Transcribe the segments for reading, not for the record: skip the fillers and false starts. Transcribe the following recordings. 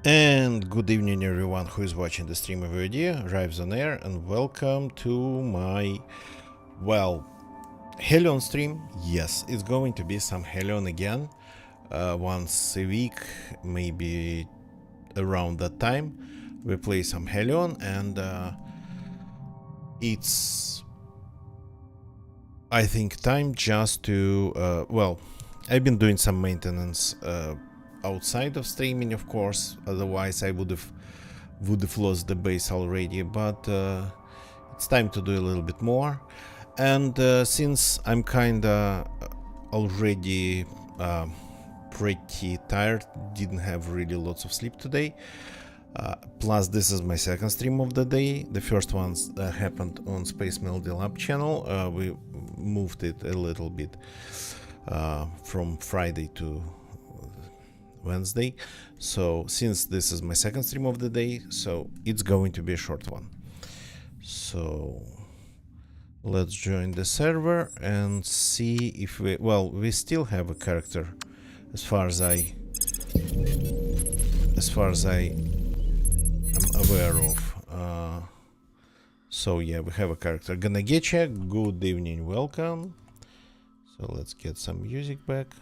And good evening everyone who is watching the stream of idea, Rives on Air, and welcome to my, well, Hellion stream. Yes, it's going to be some Hellion again, once a week, maybe around that time. We play some Hellion, and it's, I think, time just to, well, I've been doing some maintenance outside of streaming, of course, otherwise I would have lost the base already, but it's time to do a little bit more. And since I'm kinda already pretty tired, didn't have really lots of sleep today, plus this is my second stream of the day. The first one happened on Space Melody Lab channel. We moved it a little bit from Friday to Wednesday, so since this is my second stream of the day, so it's going to be a short one. So let's join the server and see if we still have a character as far as I am aware of. So yeah, we have a character. Gonna get you. Good evening, welcome. So let's get some music back.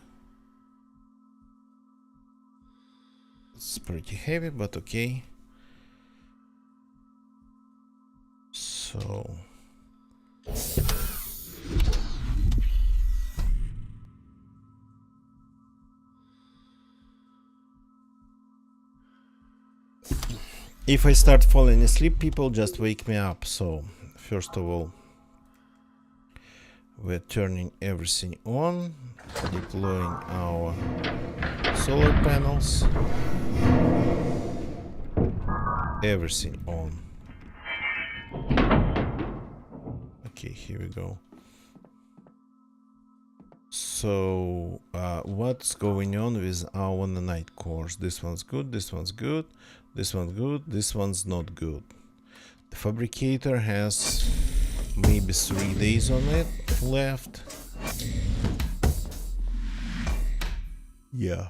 It's pretty heavy, but okay. So if I start falling asleep, people just wake me up. So first of all, we're turning everything on, deploying our solar panels, everything on. Okay, here we go. So what's going on with our night cores? This one's good, this one's good, this one's good, this one's not good. The fabricator has maybe 3 days on it left. Yeah.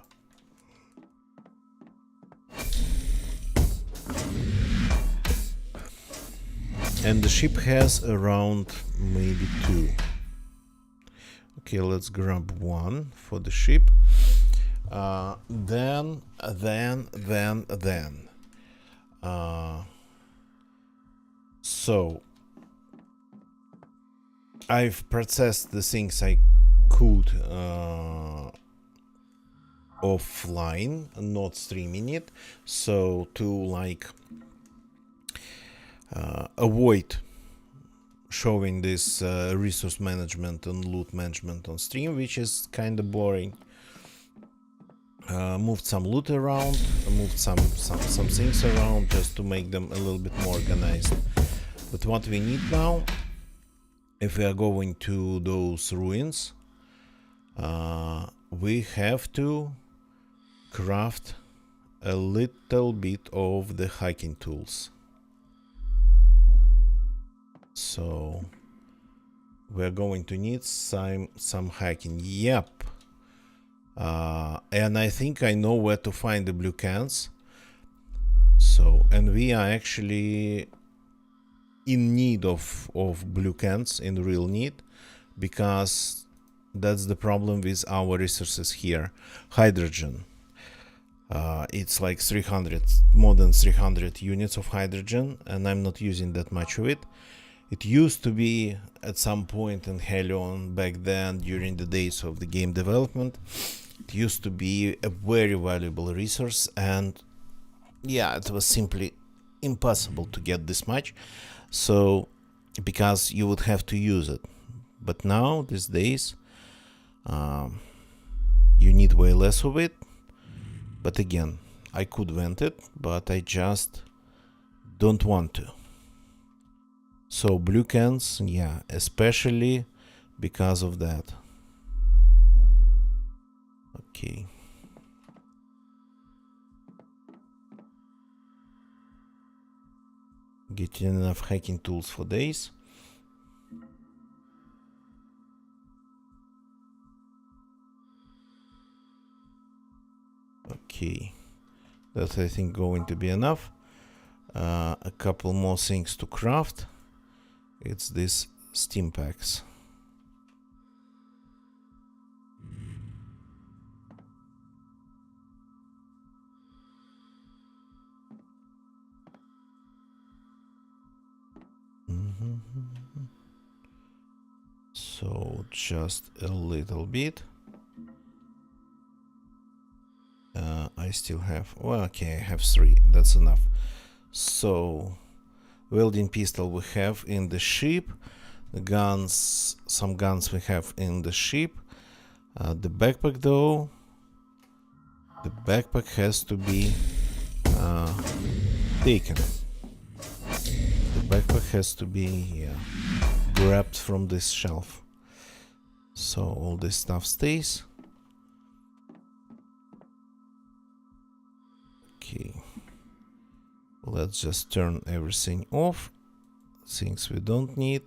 And the ship has around maybe 2. Okay, let's grab 1 for the ship. Then. So I've processed the things I could offline, not streaming it, so to avoid showing this resource management and loot management on stream, which is kind of boring. Moved some loot around, moved some things around just to make them a little bit more organized. But what we need now, if we are going to those ruins, we have to craft a little bit of the hiking tools. So we're going to need some hiking. Yep. And I think I know where to find the blue cans. So, and we are actually in need of blue cans, in real need, because that's the problem with our resources here. Hydrogen. It's like 300, more than 300 units of hydrogen, and I'm not using that much of it. It used to be at some point in Hellion back then, during the days of the game development. It used to be a very valuable resource, and yeah, it was simply impossible to get this much, so because you would have to use it. But now, these days, you need way less of it. But again, I could vent it, but I just don't want to. So blue cans, yeah, especially because of that. Okay. Getting enough hacking tools for days. Okay. That's, I think, going to be enough. A couple more things to craft. It's this steam packs. So just a little bit. I still have, well, okay, I have 3. That's enough. So welding pistol we have in the ship. The guns, some guns we have in the ship. The backpack though, the backpack has to be taken. The backpack has to be grabbed from this shelf. So all this stuff stays. Okay. Let's just turn everything off. Things we don't need.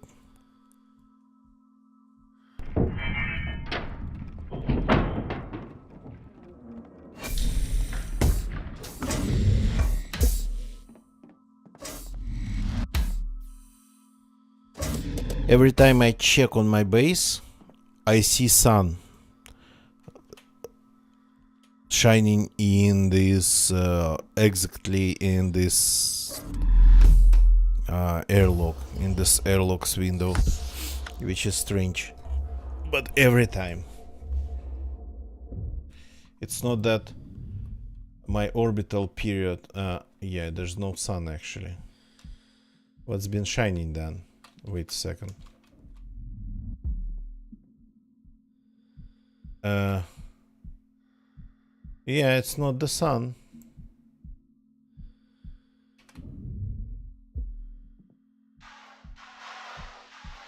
Every time I check on my base, I see sun shining in this exactly in this airlock, in this airlock's window, which is strange. But every time, it's not that my orbital period. Yeah, there's no sun actually. What's been shining then? Wait a second. Yeah, it's not the sun.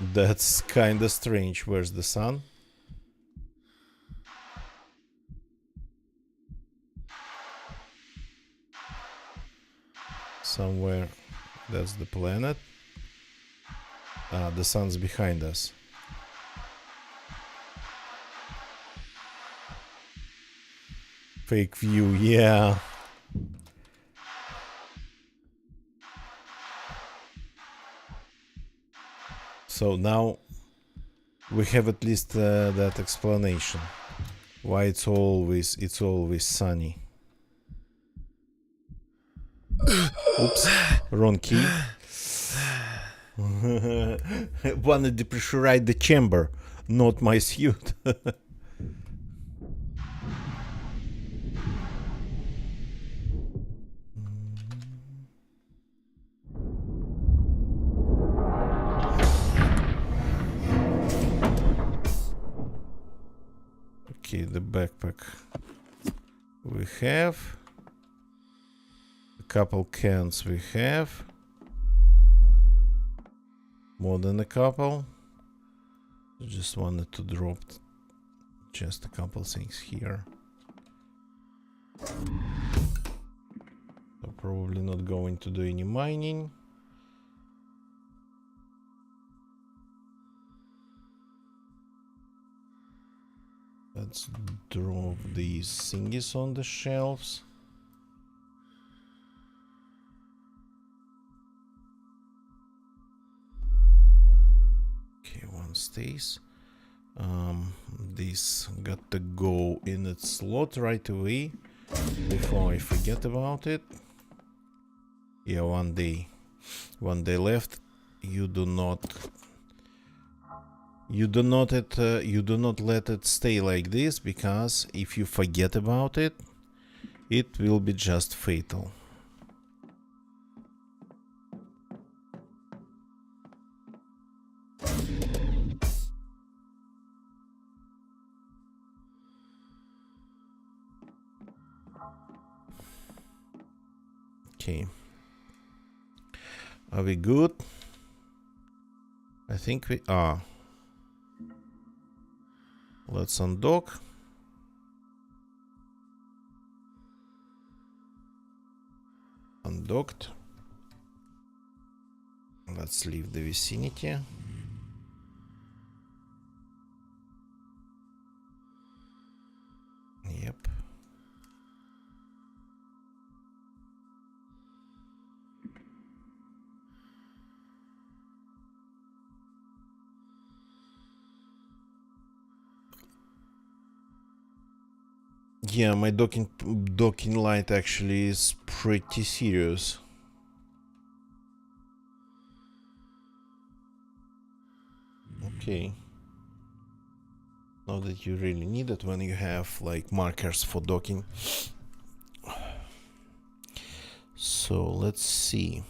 That's kinda strange. Where's the sun? Somewhere. That's the planet. The sun's behind us. Fake view, yeah. So now we have at least that explanation why it's always sunny. Oops, wrong key. Wanted to depressurize the chamber, not my suit. Okay, the backpack we have. A couple cans we have. More than a couple. Just wanted to drop just a couple things here. So probably not going to do any mining. Let's drop these thingies on the shelves. Okay, one stays. This got to go in its slot right away before I forget about it. Yeah, one day left. You do not let it stay like this, because if you forget about it, it will be just fatal. Okay. Are we good? I think we are. Let's undock. Undocked. Let's leave the vicinity. Yep. Yeah, my docking light actually is pretty serious. Okay. Not that you really need it when you have like markers for docking. So let's see.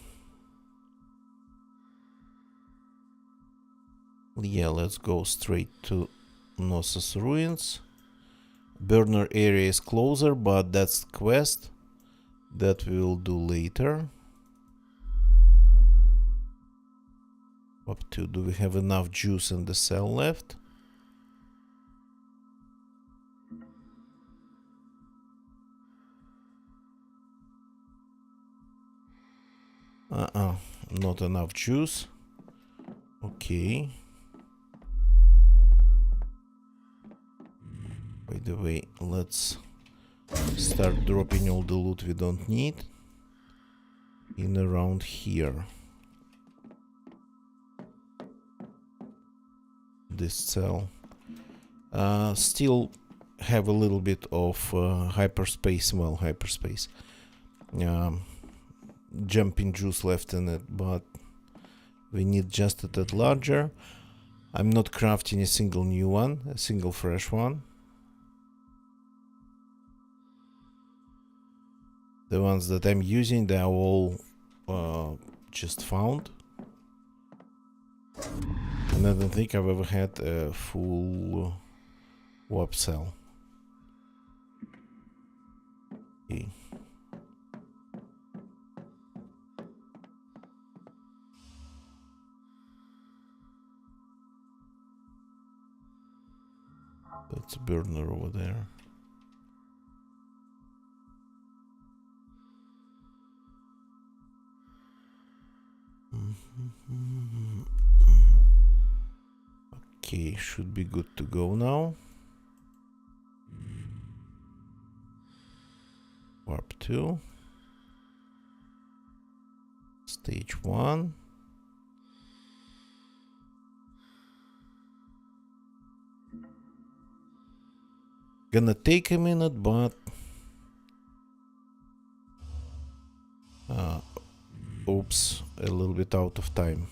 Yeah, let's go straight to Knossos ruins. Burner area is closer, but that's quest that we will do later. Up to, do we have enough juice in the cell left? Not enough juice. Okay. By the way, let's start dropping all the loot we don't need in around here. This cell. Still have a little bit of hyperspace, well, hyperspace. Jumping juice left in it, but we need just a tad larger. I'm not crafting a single new one, a single fresh one. The ones that I'm using, they are all just found. And I don't think I've ever had a full warp cell. Okay. That's a burner over there. Okay, should be good to go now. Warp 2. Stage 1. Gonna take a minute, but oops, a little bit out of time.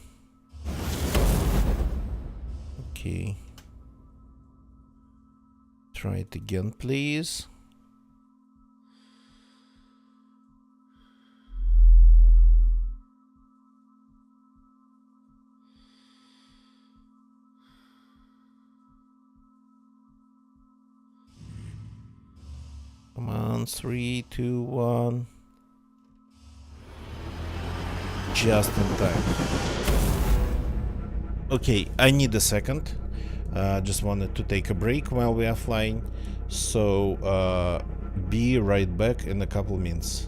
Okay. Try it again, please. Come on, 3, 2, 1. Just in time. Okay, I need a second. Just wanted to take a break while we are flying. So, be right back in a couple minutes.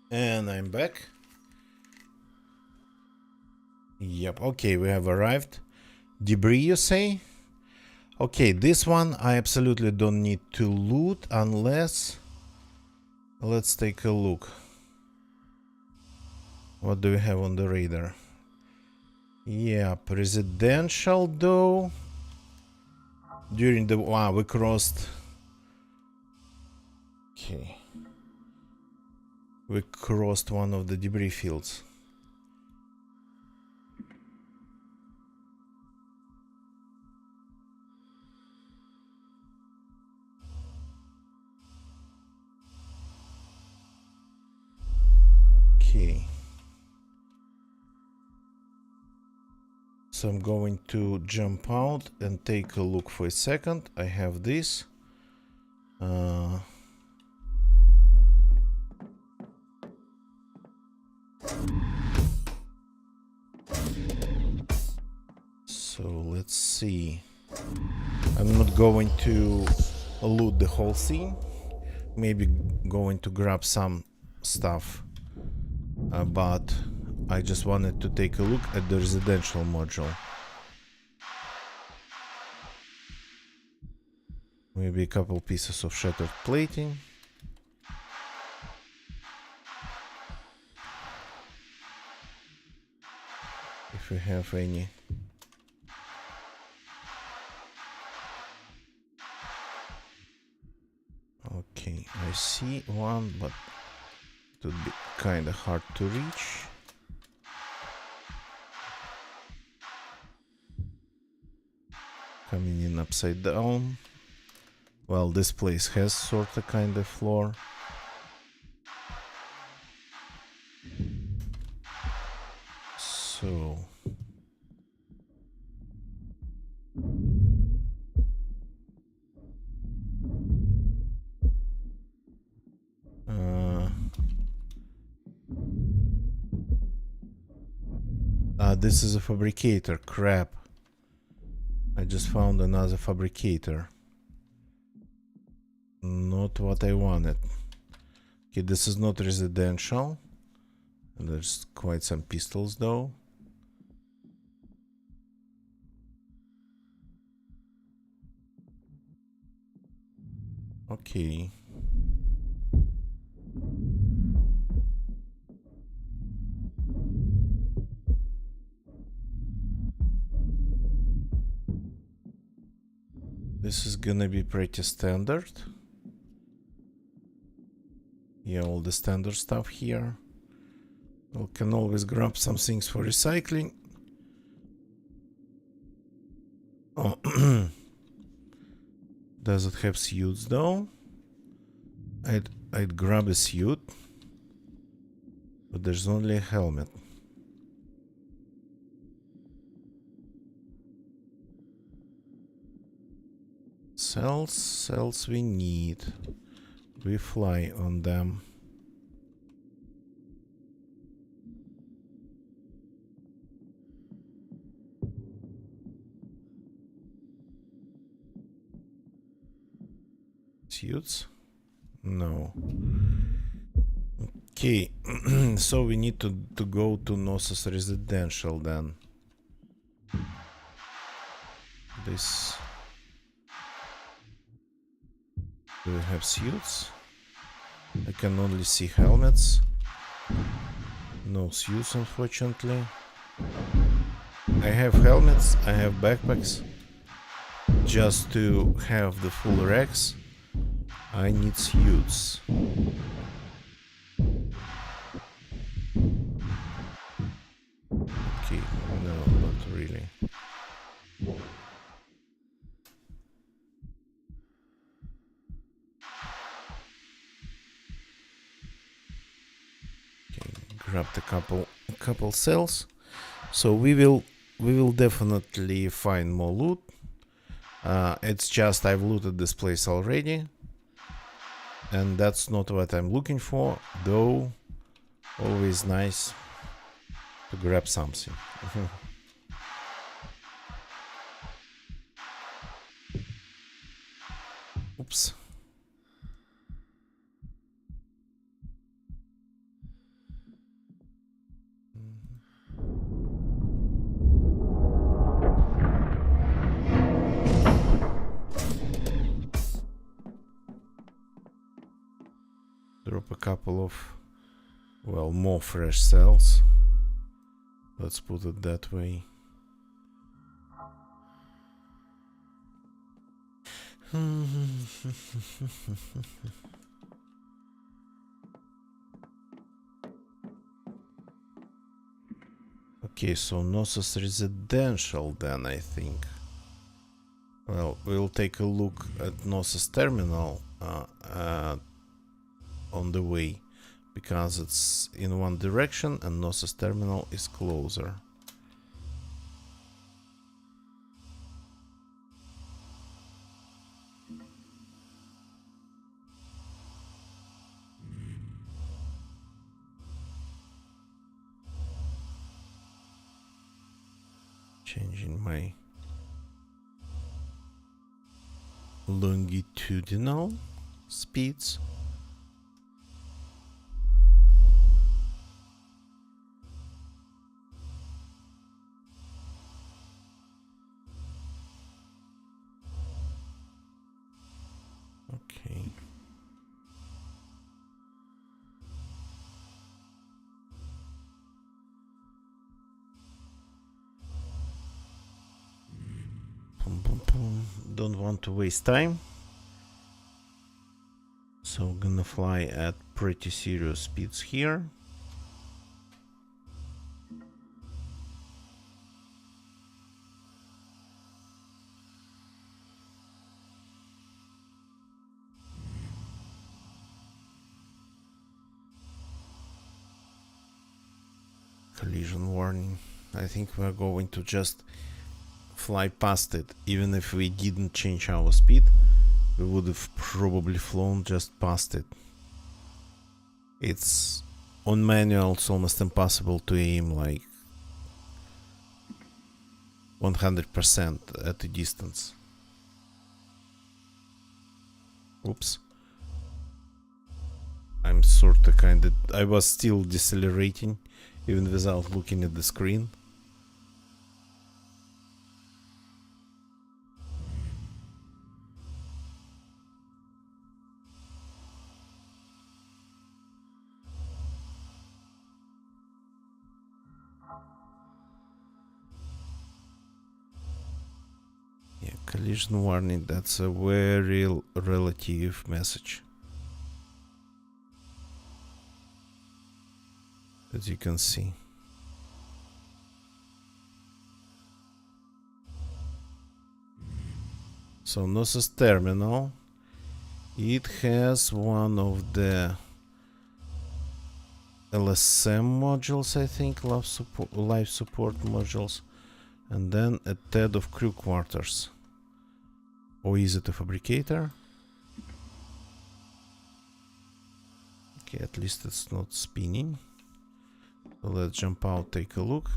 And I'm back. Yep, okay, we have arrived. Debris, you say? Okay, this one I absolutely don't need to loot unless... Let's take a look. What do we have on the radar? Yep, residential though. During the... Wow, we crossed... Okay. We crossed one of the debris fields. Okay. So I'm going to jump out and take a look for a second. I have this. So let's see. I'm not going to loot the whole scene. Maybe going to grab some stuff. But I just wanted to take a look at the residential module. Maybe a couple pieces of shattered plating. If we have any. Okay, I see one, but it would be kinda hard to reach. Coming in upside down. Well, this place has sort of kind of floor. So... this is a fabricator. Crap. I just found another fabricator. Not what I wanted. Okay, this is not residential. There's quite some pistols though. Okay. This is gonna be pretty standard. Yeah, all the standard stuff here. We can always grab some things for recycling. Oh, does it have suits though? I'd grab a suit, but there's only a helmet. Cells we need. We fly on them. Suits? No. Okay, so we need to go to Knossos residential then. This... Do we have suits? I can only see helmets. No suits, unfortunately. I have helmets, I have backpacks. Just to have the full racks, I need suits. Okay, no, not really. Okay, grabbed a couple cells. So we will definitely find more loot. It's just I've looted this place already, and that's not what I'm looking for, though always nice to grab something. Oops. Drop a couple of, well, more fresh cells. Let's put it that way. Okay, so Knossos residential then, I think. Well, we'll take a look at Knossos terminal on the way, because it's in one direction and Knossos terminal is closer. Changing my longitudinal speeds. Okay. Don't want to waste time, so gonna fly at pretty serious speeds here. Collision warning. I think we're going to just fly past it. Even if we didn't change our speed, we would have probably flown just past it. It's on manual, it's almost impossible to aim like 100% at a distance. Oops. I'm sorta kinda... I was still decelerating even without looking at the screen. Yeah, collision warning, that's a very relative message. As you can see. So Knossos terminal, it has one of the LSM modules, I think, life support modules, and then a TED of crew quarters. Or is it a fabricator? Okay, at least it's not spinning. So let's jump out, take a look.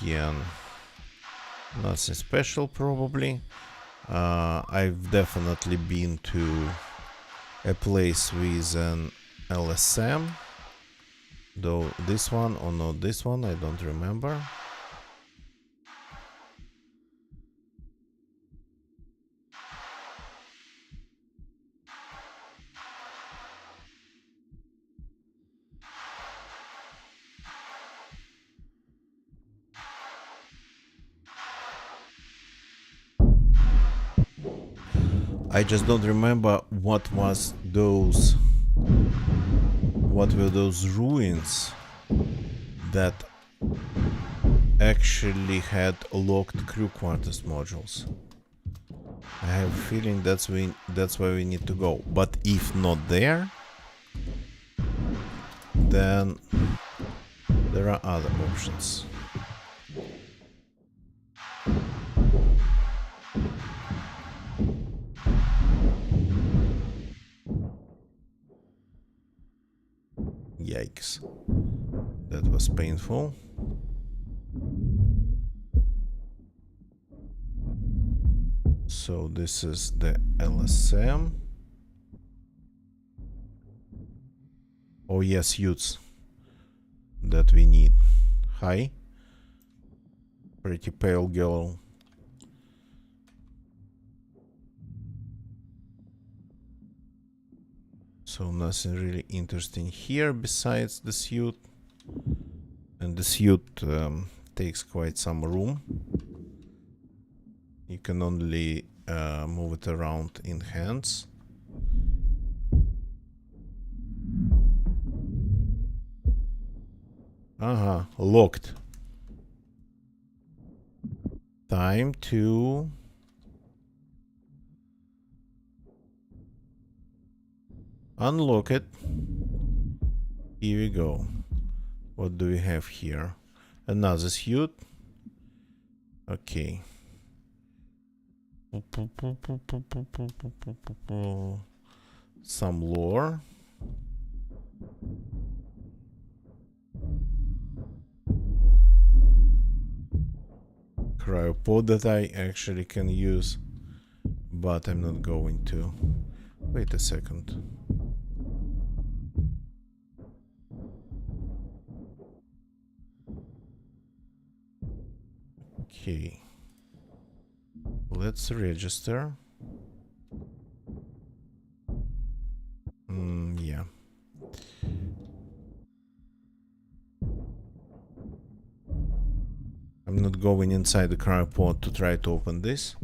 Again, nothing special probably. I've definitely been to a place with an LSM, though this one or not this one, I don't remember. I just don't remember what were those ruins that actually had locked crew quarters modules. I have a feeling that's where we need to go. But if not there, then there are other options. Yikes. That was painful. So this is the LSM. Oh yes, suits that we need. Hi. Pretty pale girl. So nothing really interesting here besides the suit. And the suit takes quite some room. You can only move it around in hands. Aha, locked. Time to unlock it. Here we go. What do we have here? Another suit. Okay. Some lore. Cryopod that I actually can use, but I'm not going to. Wait a second. Okay. Let's register. Yeah. I'm not going inside the cryopod to try to open this.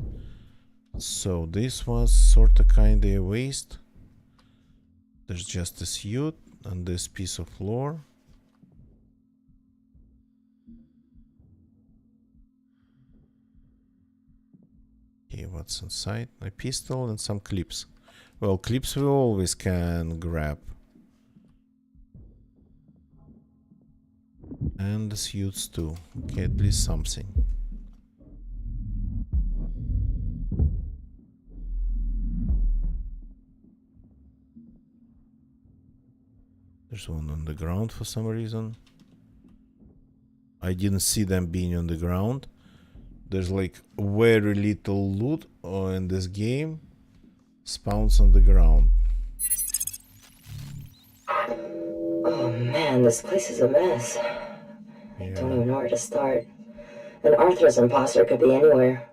So this was sorta kinda a waste. There's just a suit and this piece of lore. Okay, what's inside? A pistol and some clips. Well, clips we always can grab. And the suits too. Okay, at least something. There's one on the ground for some reason. I didn't see them being on the ground. There's like very little loot in this game. Spawns on the ground. Oh man, this place is a mess. I don't even know where to start. An Arthur's imposter could be anywhere.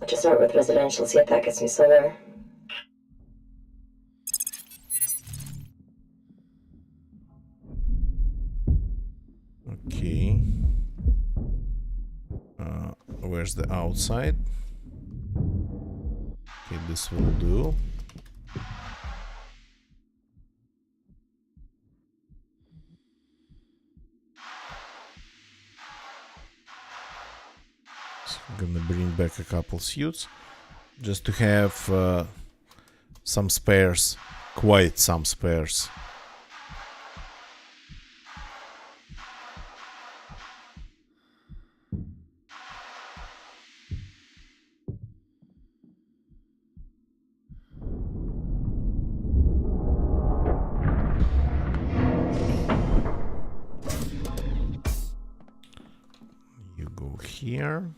I'll just start with residential, see if that gets me somewhere. Okay. Where's the outside? Okay, this will do. So I'm gonna bring back a couple suits just to have some spares, quite some spares. You go here.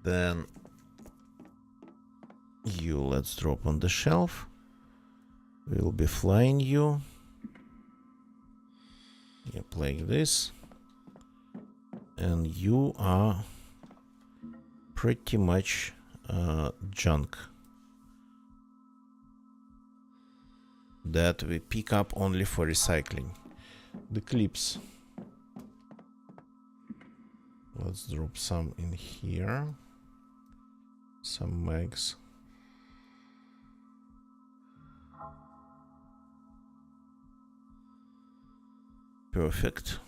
Then you let's drop on the shelf. We'll be flying you. Yep, like this. And you are pretty much junk that we pick up only for recycling. The clips. Let's drop some in here. Some mags. Perfect.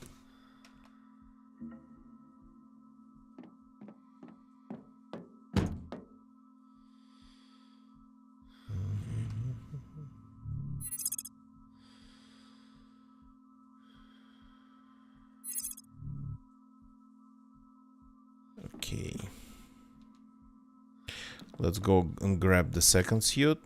Okay. Let's go and grab the second suit.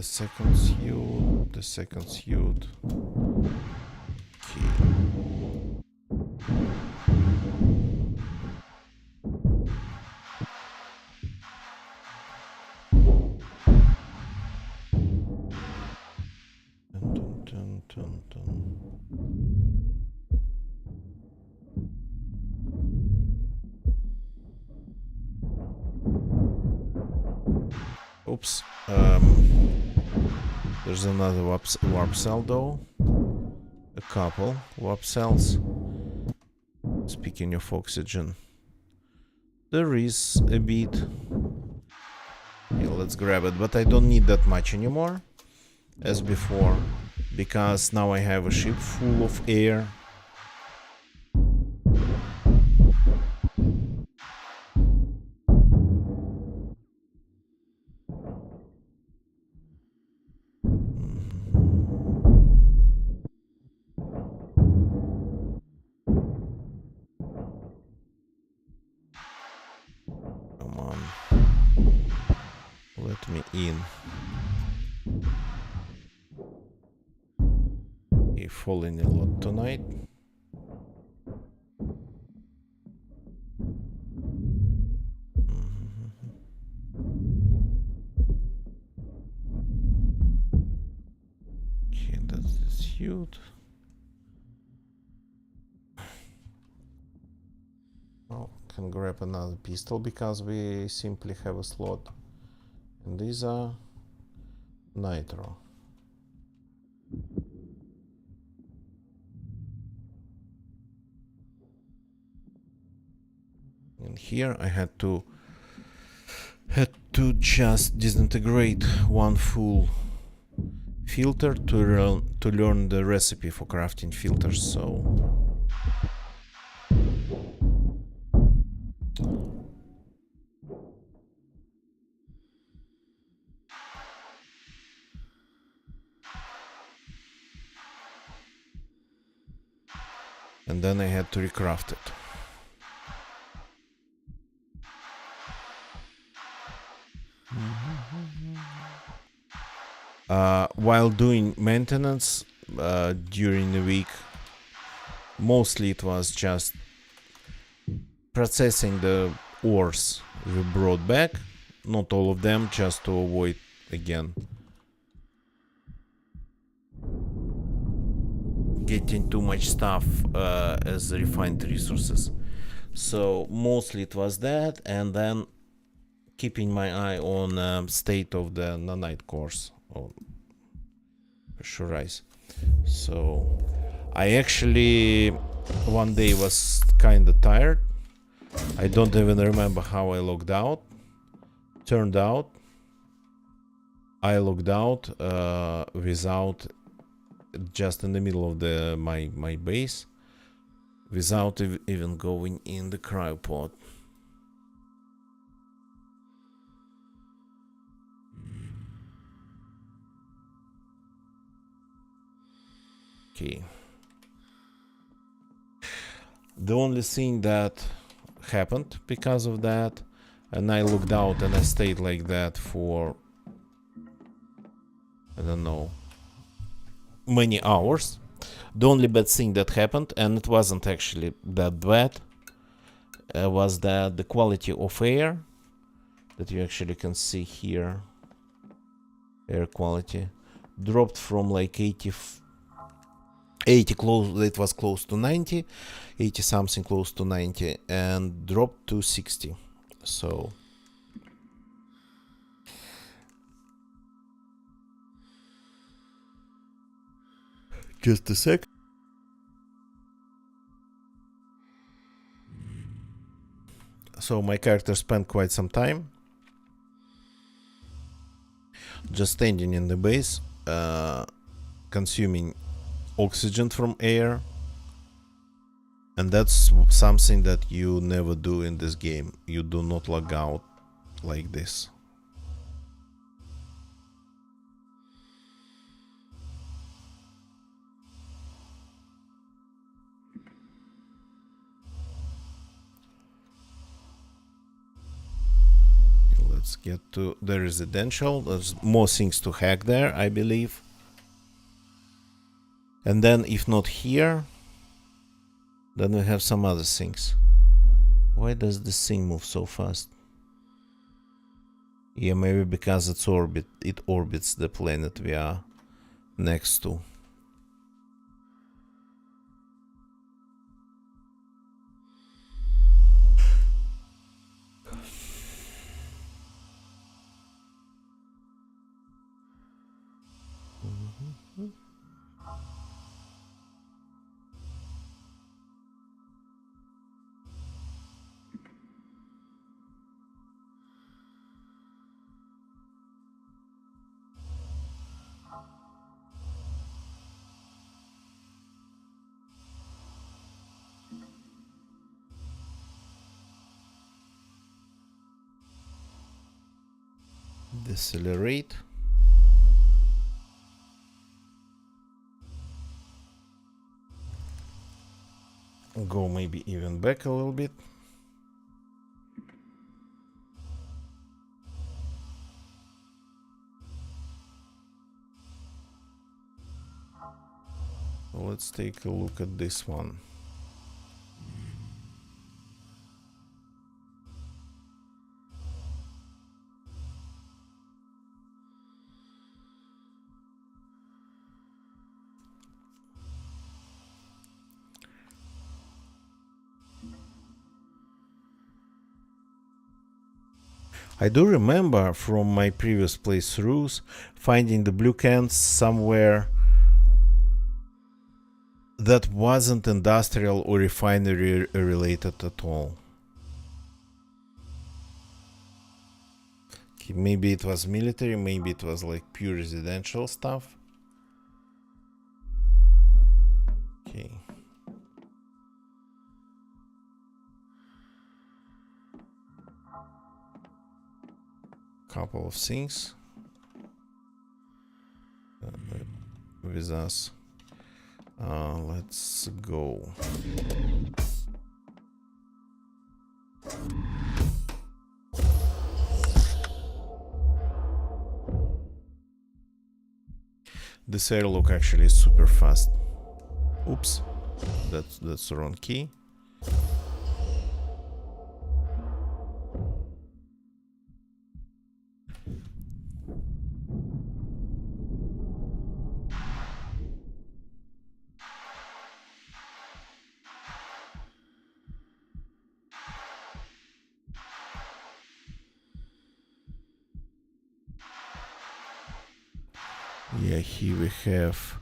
the second suit, the second suit. Okay. Dun, dun, dun. Oops. There's another warp cell though. A couple warp cells. Speaking of oxygen, there is a bit. Yeah, let's grab it, but I don't need that much anymore as before, because now I have a ship full of air. Come on, let me in. Okay, falling a lot tonight. Okay, that's the suit. Oh, can grab another pistol because we simply have a slot. And these are nitro. And here I had to just disintegrate one full filter to learn the recipe for crafting filters. So and then I had to recraft it. While doing maintenance during the week, mostly it was just processing the ores we brought back, not all of them, just to avoid again getting too much stuff as refined resources. So mostly it was that, and then keeping my eye on state of the nanite cores or pressurize. So I actually one day was kind of tired. I don't even remember how I logged out. Turned out I logged out without, just in the middle of my base, without even going in the cryopod. Okay. The only thing that happened because of that, and I logged out and I stayed like that for, I don't know, many hours. The only bad thing that happened, and it wasn't actually that bad, was that the quality of air that you actually can see here, air quality, dropped from like 80 close, it was close to 90, 80 something, close to 90, and dropped to 60. So just a sec. So my character spent quite some time just standing in the base, consuming oxygen from air, and that's something that you never do in this game. You do not log out like this. Let's Let's get to the residential. There's more things to hack there, I believe. And then, if not here, then we have some other things. Why does this thing move so fast? Yeah, maybe because it orbits the planet we are next to. Decelerate. Go maybe even back a little bit. Let's take a look at this one. I do remember from my previous playthroughs finding the blue cans somewhere that wasn't industrial or refinery related at all. Okay, maybe it was military, maybe it was like pure residential stuff. Okay. Couple of things with us. Let's go. This airlock actually is super fast. Oops, that's the wrong key. Yeah, here we have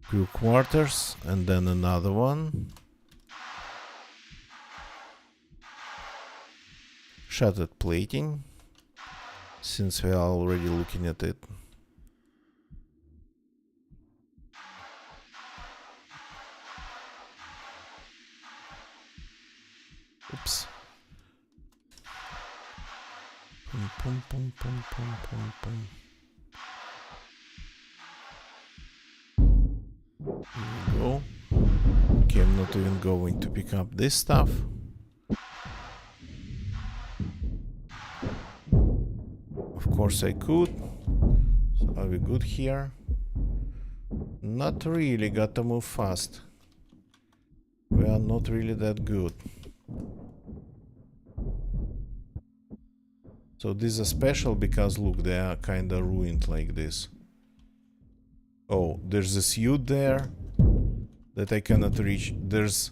crew quarters and then another one. Shuttered plating, since we are already looking at it. Oops. Pum, pum, pum, pum, pum, pum, pum. Here we go. Okay, I'm not even going to pick up this stuff. Of course I could. So are we good here? Not really, gotta move fast. We are not really that good. So these are special because look, they are kinda ruined like this. Oh, there's a suit there that I cannot reach. There's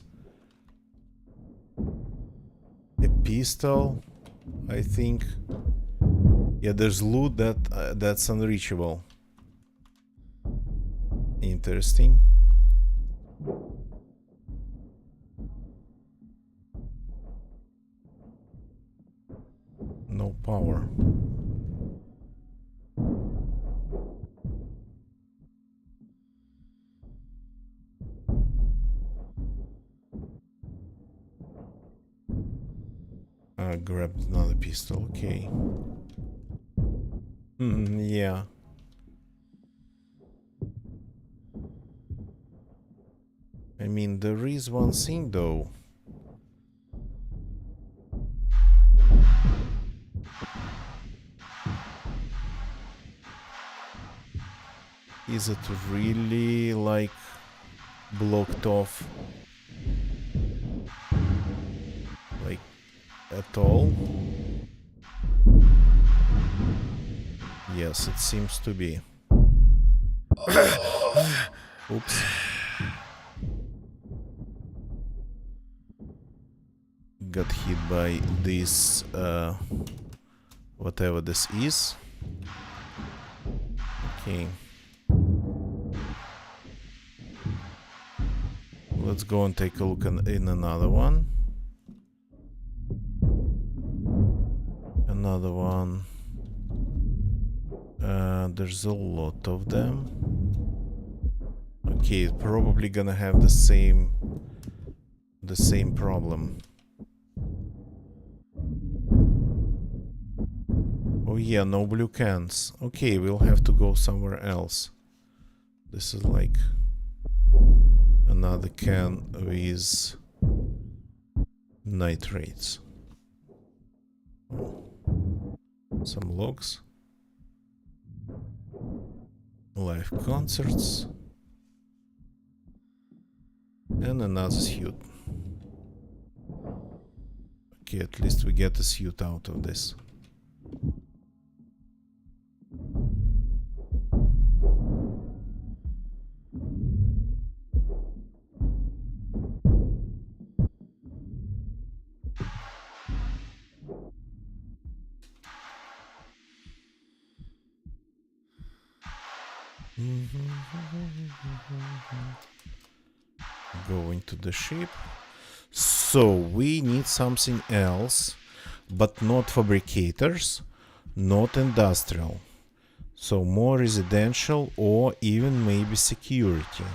a pistol, I think. Yeah, there's loot that's unreachable. Interesting. No power. Grabbed another pistol, okay. Yeah. I mean, there is one thing though. Is it really like blocked off? Like at all? Yes, it seems to be. Oops. Got hit by this, whatever this is. Okay. Let's go and take a look in another one. Another one. There's a lot of them. Okay, it's probably gonna have the same problem. Oh yeah, no blue cans. Okay, we'll have to go somewhere else. This is like another can with nitrates. Some logs. Live concerts. And another suit. Okay, at least we get a suit out of this. Going to the ship. So we need something else, but not fabricators, not industrial. So more residential or even maybe security.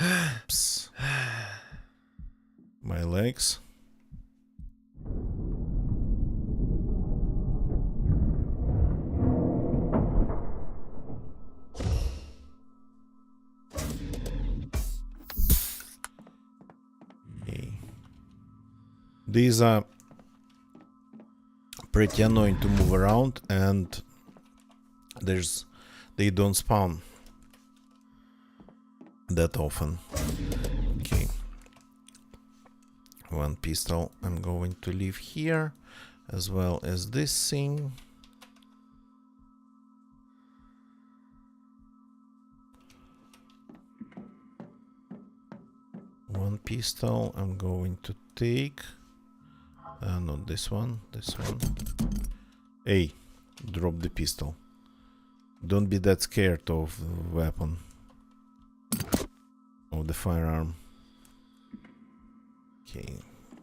Oops. My legs. Okay. These are pretty annoying to move around, and they don't spawn that often. Okay. One pistol I'm going to leave here, as well as this thing. One pistol I'm going to take. Not this one, this one. Hey, drop the pistol. Don't be that scared of the weapon. Of the firearm. Okay,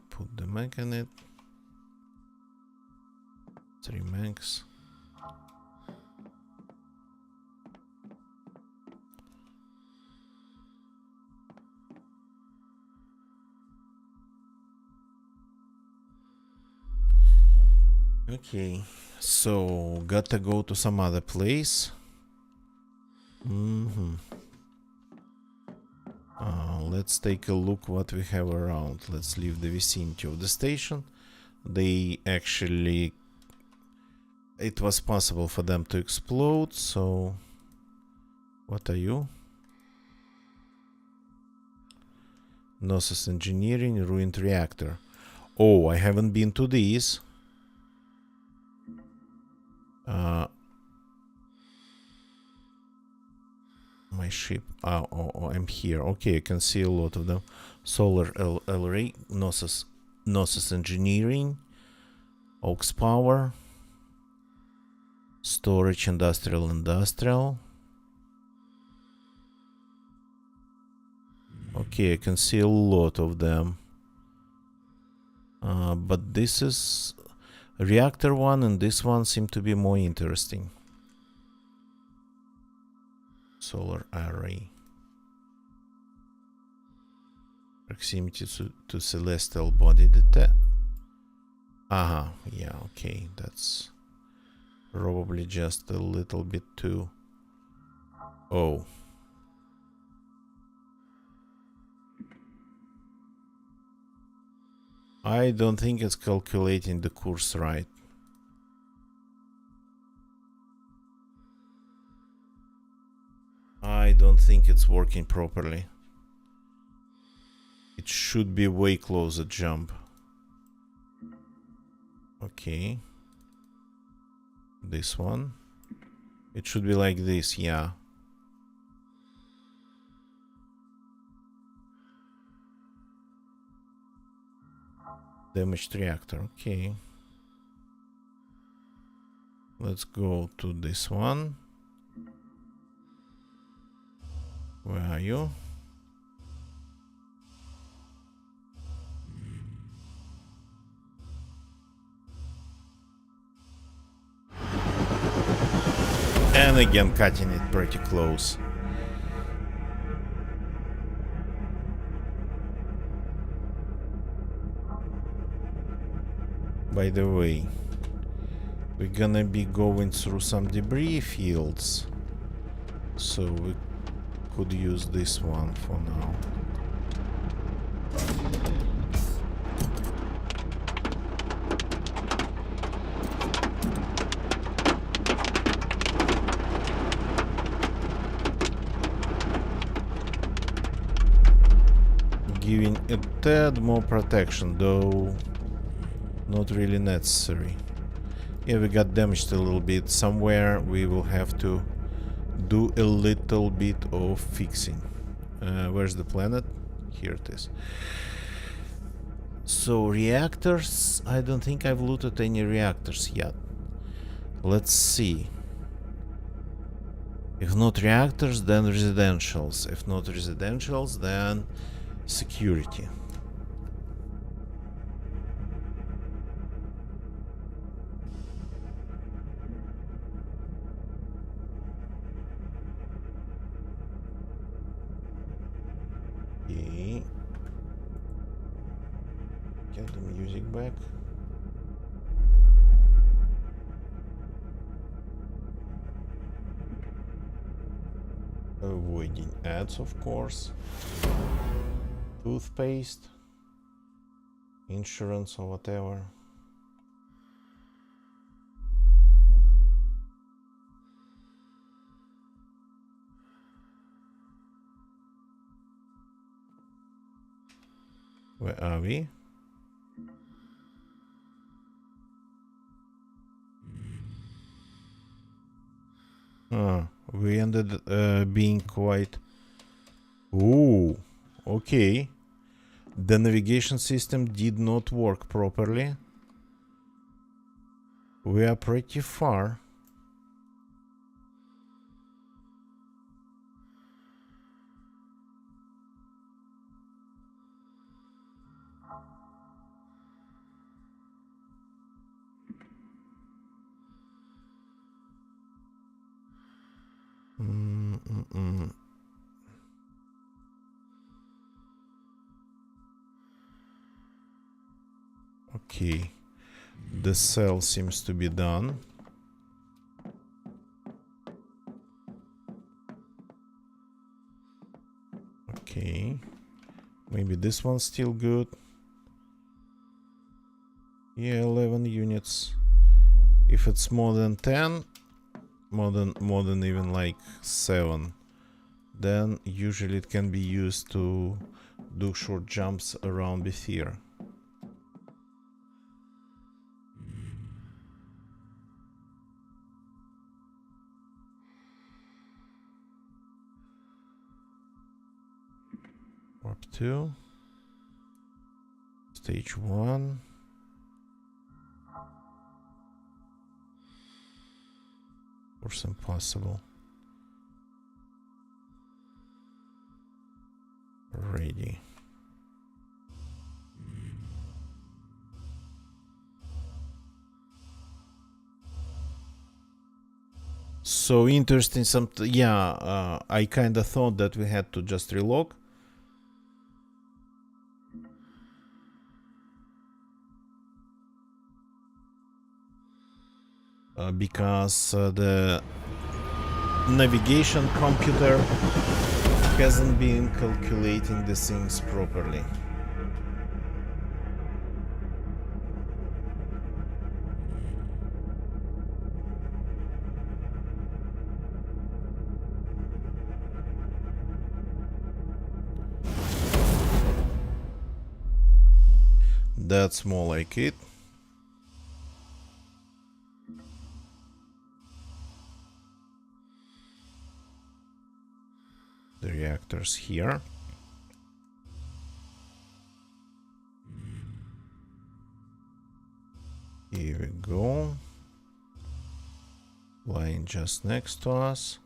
put the mag in it. 3 mags. Okay, so gotta go to some other place. Let's take a look what we have around. Let's leave the vicinity of the station. They actually... It was possible for them to explode, so... What are you? Knossos Engineering, ruined reactor. Oh, I haven't been to these. My ship. Oh, I'm here. Okay, I can see a lot of them. Solar array, Knossos Engineering, Oaks Power, Storage, Industrial. Okay, I can see a lot of them. But this is reactor one, and this one seem to be more interesting. Solar array. Proximity to celestial body detect. Yeah, okay, that's probably just a little bit too... Oh. I don't think it's calculating the course right. I don't think it's working properly. It should be way closer jump. Okay. This one. It should be like this, yeah. Damaged reactor, okay. Let's go to this one. Where are you? And again cutting it pretty close. By the way, we're gonna be going through some debris fields, so we could use this one for now. Giving a tad more protection, though not really necessary. Yeah, we got damaged a little bit. Somewhere we will have to do a little bit of fixing. Where's the planet? Here it is. So reactors, I don't think I've looted any reactors yet. Let's see. If not reactors, then residentials. If not residentials, then security. Okay. Get the music back. Avoiding ads, of course. Toothpaste, insurance or whatever. Where are we? We ended being quite... Ooh, okay. The navigation system did not work properly. We are pretty far. Okay, the cell seems to be done. Okay, maybe this one's still good. Yeah, 11 units. If it's more than 10, more than even like 7, then usually it can be used to do short jumps around the sphere. Warp 2. Stage 1. Course impossible. Ready. So interesting. I kind of thought that we had to just relog. Because the navigation computer hasn't been calculating the things properly. that's more like it. The reactor's here. Here we go. Lying just next to us.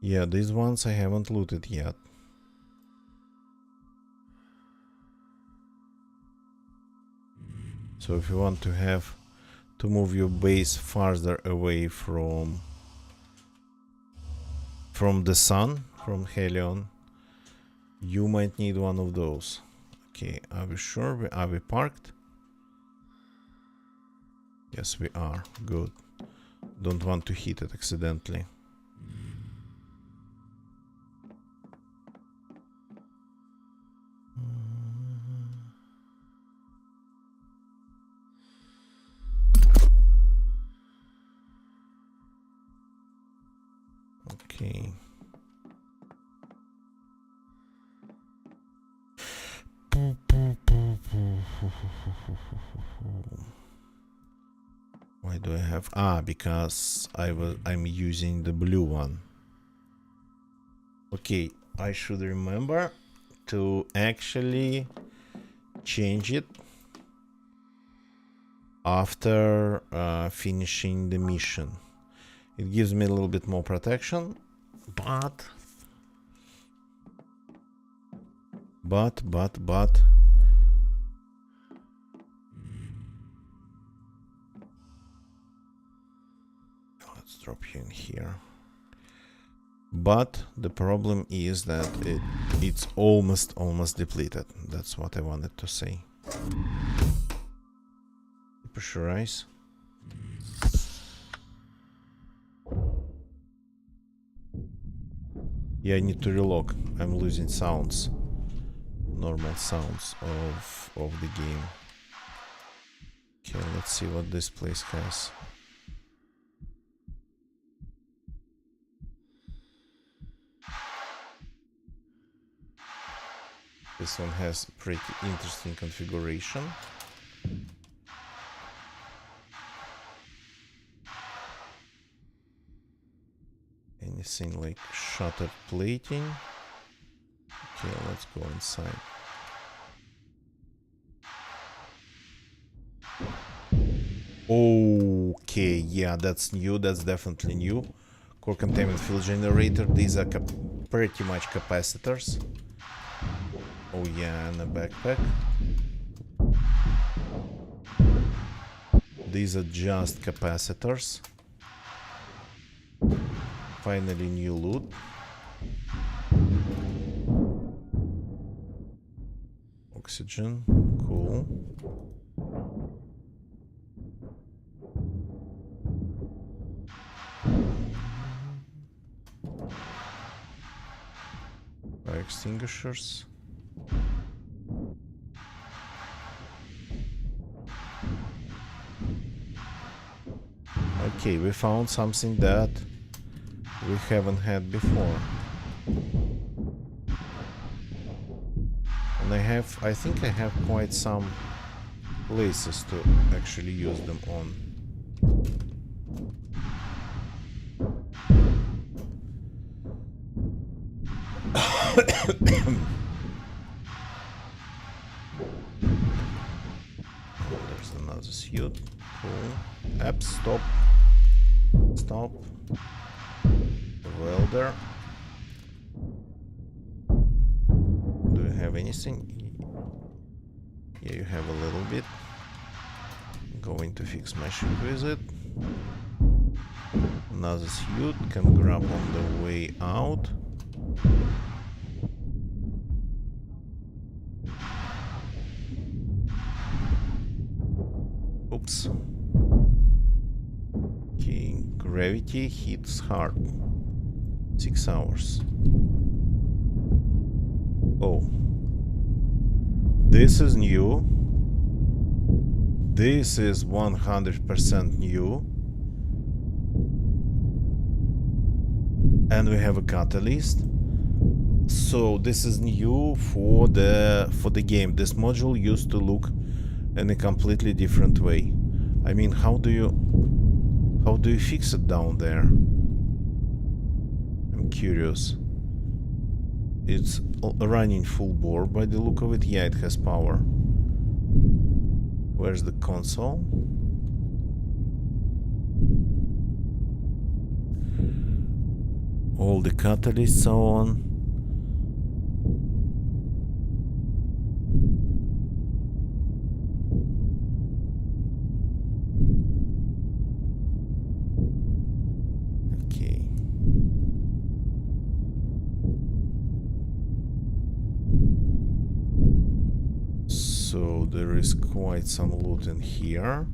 Yeah, these ones I haven't looted yet. So if you want to move your base farther away from the sun, from Hellion, you might need one of those. Okay, are we sure? Are we parked? Yes, we are. Good. Don't want to hit it accidentally. Okay. Why do I have... because I'm using the blue one. Okay, I should remember to actually change it after finishing the mission. It gives me a little bit more protection, but let's drop you in here. But the problem is that it's almost depleted. That's what I wanted to say. Pressurize. Yeah, I need to relock. I'm losing sounds. Normal sounds of the game. Okay, let's see what this place has. This one has pretty interesting configuration. Anything like shutter plating? Okay, let's go inside. Okay, yeah, that's new. That's definitely new. Core containment field generator. These are pretty much capacitors. Oh yeah, and a backpack. These are just capacitors. Finally, new loot. Oxygen, cool. Fire extinguishers. Okay, we found something that we haven't had before. And I think I have quite some places to actually use them on. There's another suit. Cool. App, stop. Stop. Welder. Do you have anything? Yeah, you have a little bit. Going to fix my ship with it. Another suit can grab on the way out. Oops. Okay, gravity hits hard. 6 hours. Oh. This is new. This is 100% new. And we have a catalyst. So this is new for the game. This module used to look in a completely different way. I mean, how do you fix it down there? I'm curious. It's running full bore by the look of it. Yeah, it has power. Where's the console? All the catalysts are on. Okay. So there is quite some loot in here.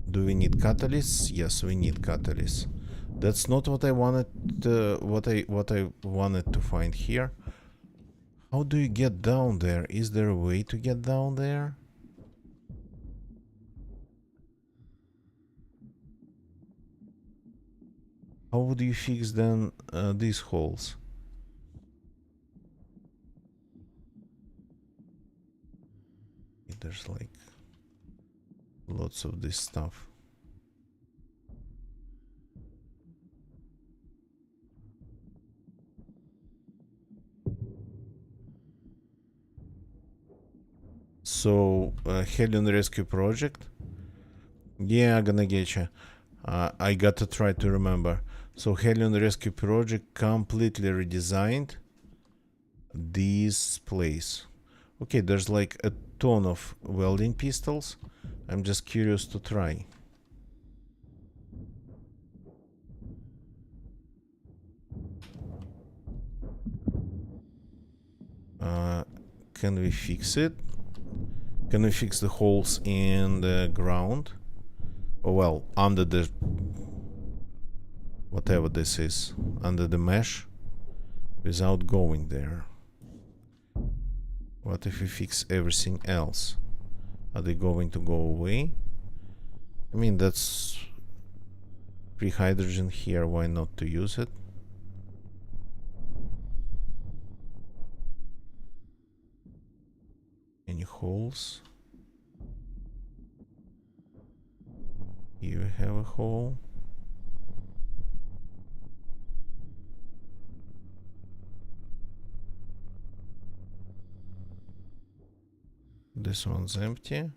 Do we need catalysts? Yes, we need catalysts. That's not what I wanted. What I wanted to find here. How do you get down there? Is there a way to get down there? How would you fix then these holes? There's like lots of this stuff. So, Hellion Rescue Project. Yeah, I'm gonna get you. I gotta try to remember. So, Hellion Rescue Project completely redesigned this place. Okay, there's like a ton of welding pistols. I'm just curious to try. Can we fix it? Can we fix the holes in the ground? Oh, well, under the... whatever this is. Under the mesh. Without going there. What if we fix everything else? Are they going to go away? I mean, that's free hydrogen here. Why not to use it? Any holes? Here we have a hole. This one's empty.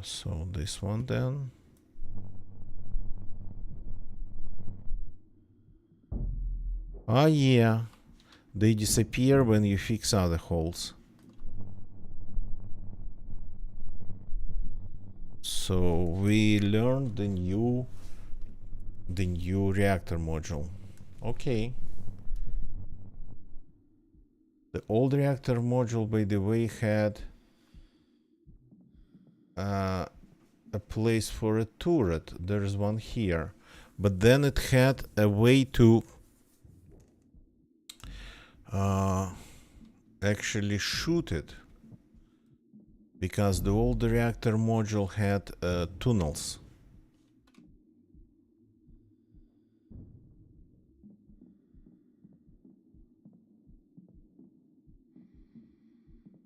So this one then. Ah, yeah. They disappear when you fix other holes. So we learned the new reactor module. Okay. The old reactor module, by the way, had a place for a turret. There's one here. But then it had a way to actually shoot it. Because the old reactor module had tunnels.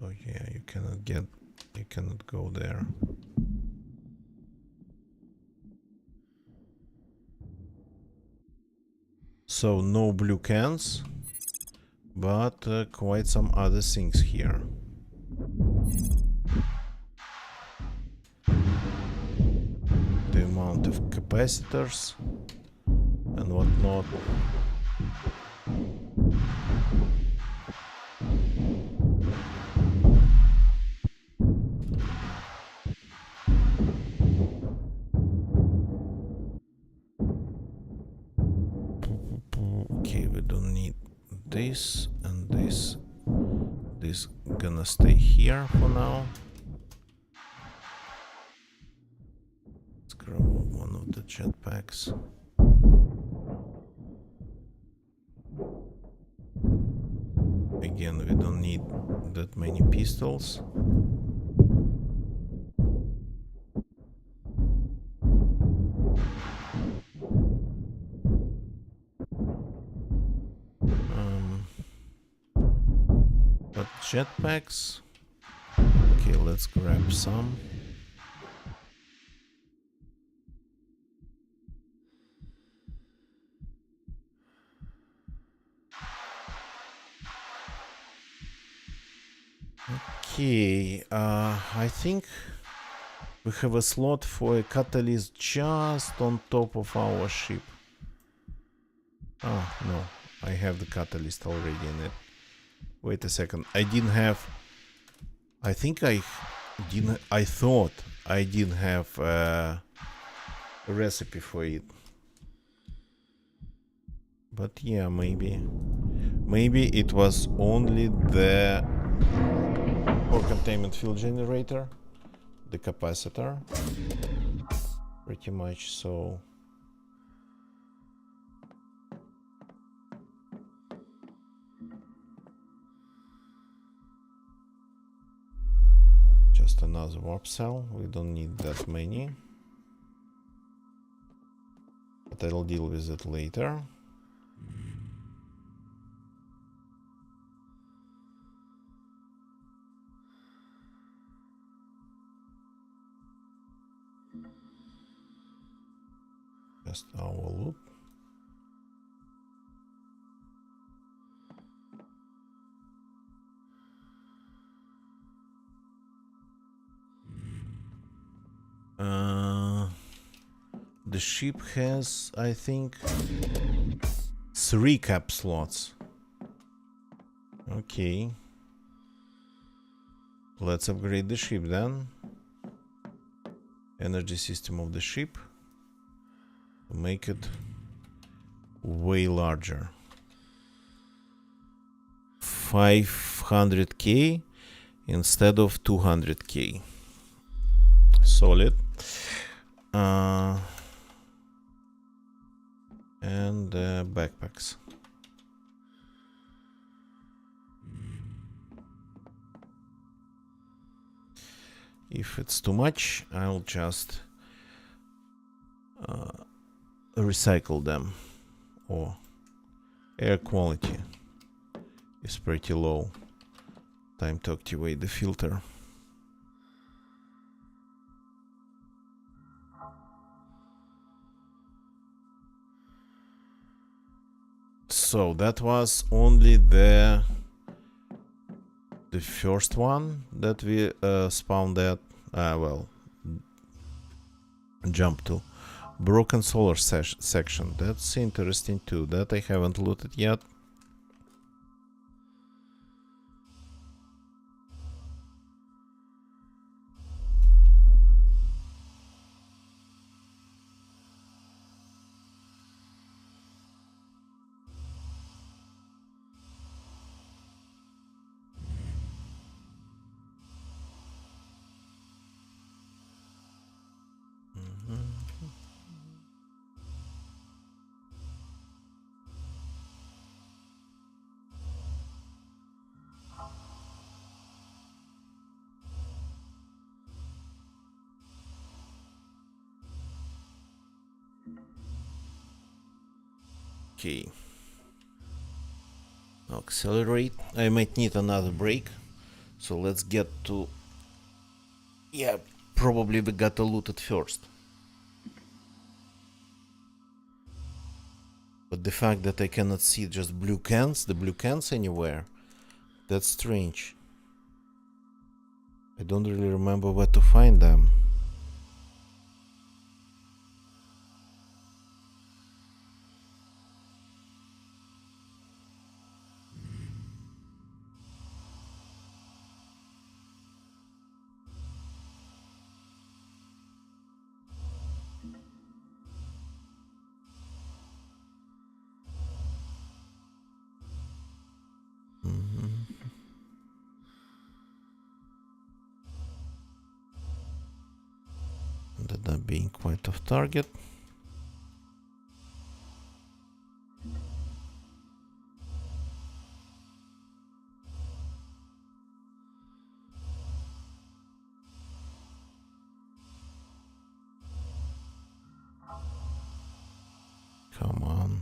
Oh yeah, you cannot go there. So no blue cans, but quite some other things here. The amount of capacitors and whatnot. Okay, we don't need this and this. This gonna stay here for now. Let's grab one of the jetpacks. Again, we don't need that many pistols. jetpacks. Okay, let's grab some. Okay, I think we have a slot for a catalyst just on top of our ship. Oh, no, I have the catalyst already in it. Wait a second, I didn't have... I think I didn't... I thought I didn't have a recipe for it. But yeah, maybe. Maybe it was only the core containment field generator, the capacitor. Pretty much so. Just another warp cell. We don't need that many. But I'll deal with it later. Just our loop. The ship has, I think, 3 cap slots. Okay. Let's upgrade the ship then. Energy system of the ship. Make it way larger. 500k instead of 200k. Solid. And backpacks. If it's too much, I'll just recycle them. Or air quality is pretty low. Time to activate the filter. So that was only the first one that we spawned at. Well, jump to broken solar section. That's interesting too. That I haven't looted yet. Okay. Accelerate. I might need another break. So let's get to... Yeah, probably we gotta loot it first. But the fact that I cannot see just blue cans, the blue cans anywhere, that's strange. I don't really remember where to find them. Ended up being quite off target. Come on.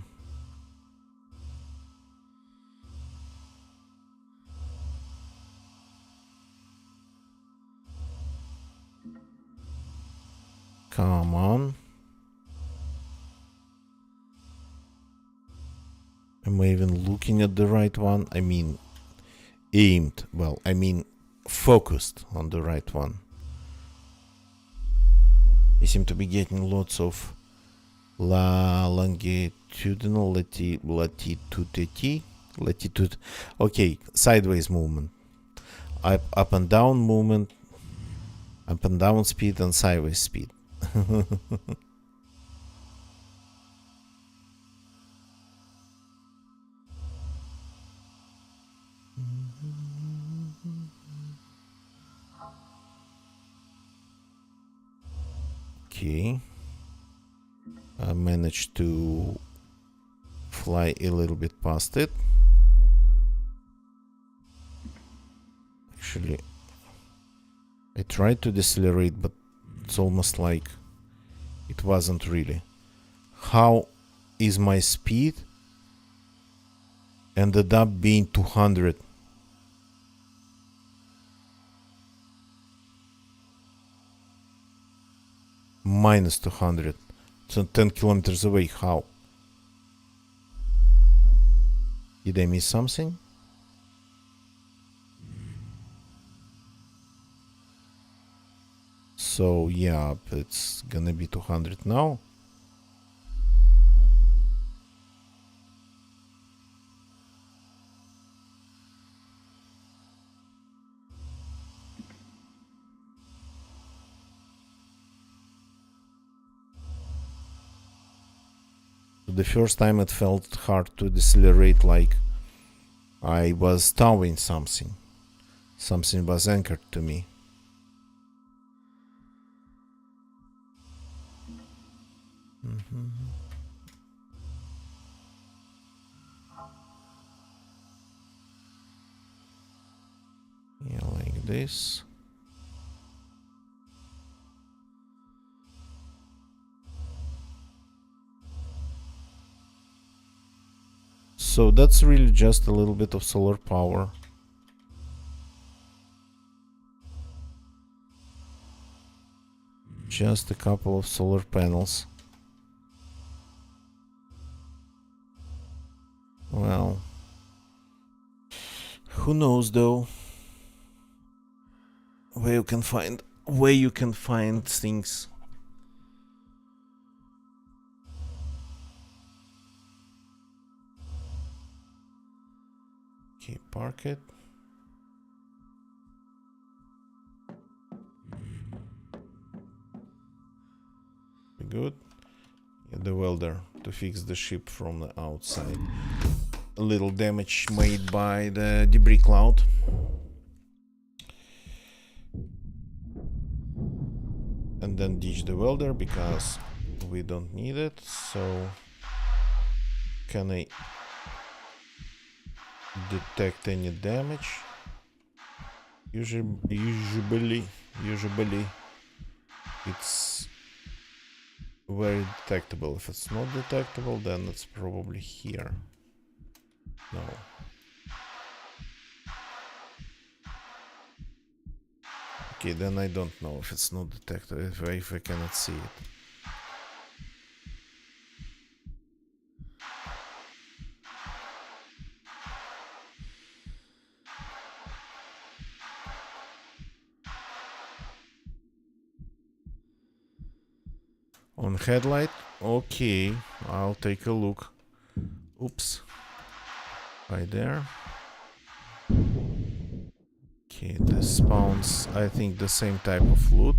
Come on. Am I even looking at the right one? I mean, aimed. Well, I mean, focused on the right one. I seem to be getting lots of longitudinal latitude. Okay, sideways movement. Up and down movement. Up and down speed and sideways speed. Okay. I managed to fly a little bit past it. Actually, I tried to decelerate, but it's almost like it wasn't really. How is my speed ended up being 200? Minus 200. So 10 kilometers away. How? Did I miss something? So yeah, it's gonna be 200 now. The first time it felt hard to decelerate, like I was towing something. Something was anchored to me. Yeah, like this. So that's really just a little bit of solar power. Just a couple of solar panels. Well, who knows though? Where you can find things. Okay, park it. Good. Get the welder to fix the ship from the outside. A little damage made by the debris cloud. And then ditch the welder because we don't need it. So can I detect any damage? Usually it's very detectable. If it's not detectable, then it's probably here. No. Okay, then I don't know if it's not detectable, if I cannot see it. On headlight? Okay, I'll take a look. Oops. Right there. Okay, this spawns, I think, the same type of loot.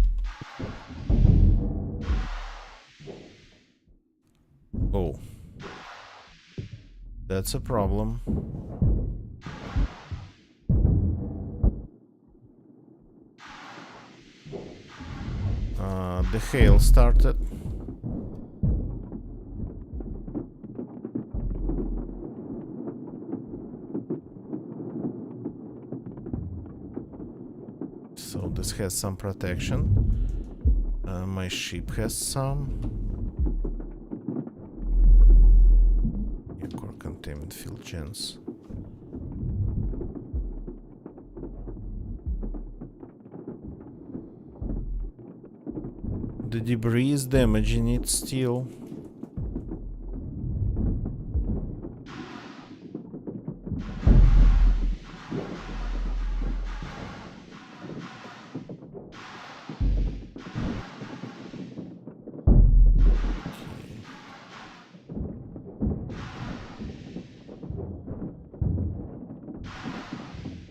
Oh. That's a problem. The hail started. So this has some protection. My ship has some. Yeah, core containment field gens. The debris is damaging it still.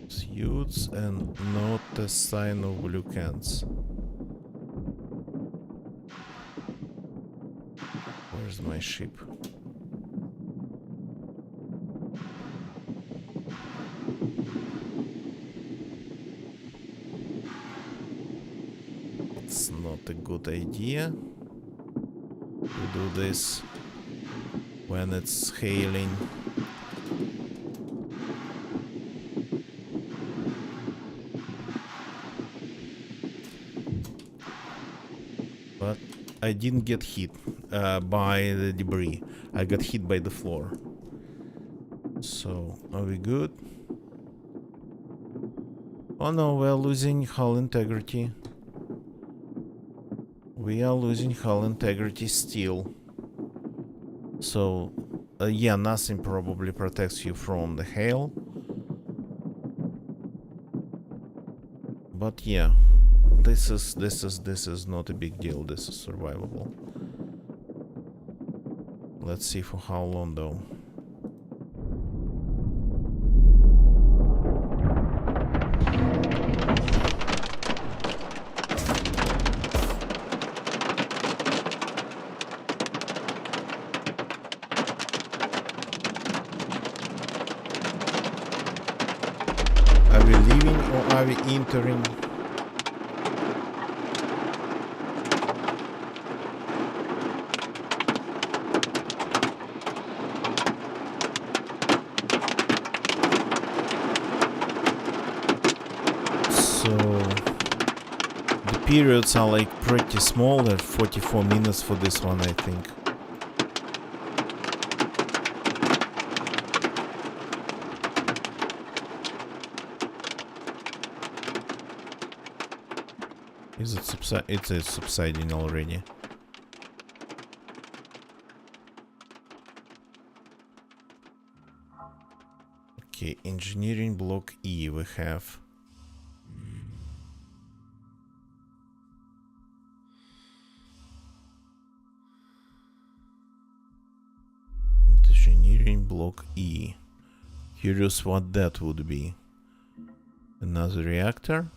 Suits and not a sign of blue cans. Where's my ship? It's not a good idea to do this when it's hailing. But I didn't get hit by the debris. I got hit by the floor. So, are we good? Oh no, we're losing hull integrity. We are losing hull integrity still. So, yeah, nothing probably protects you from the hail. But yeah, this is not a big deal. This is survivable. Let's see for how long though. Are we leaving or are we entering? So the periods are like pretty small, at 44 minutes for this one, I think. Is it It is subsiding already. Okay, engineering block E we have. Engineering block E. Curious what that would be. Another reactor?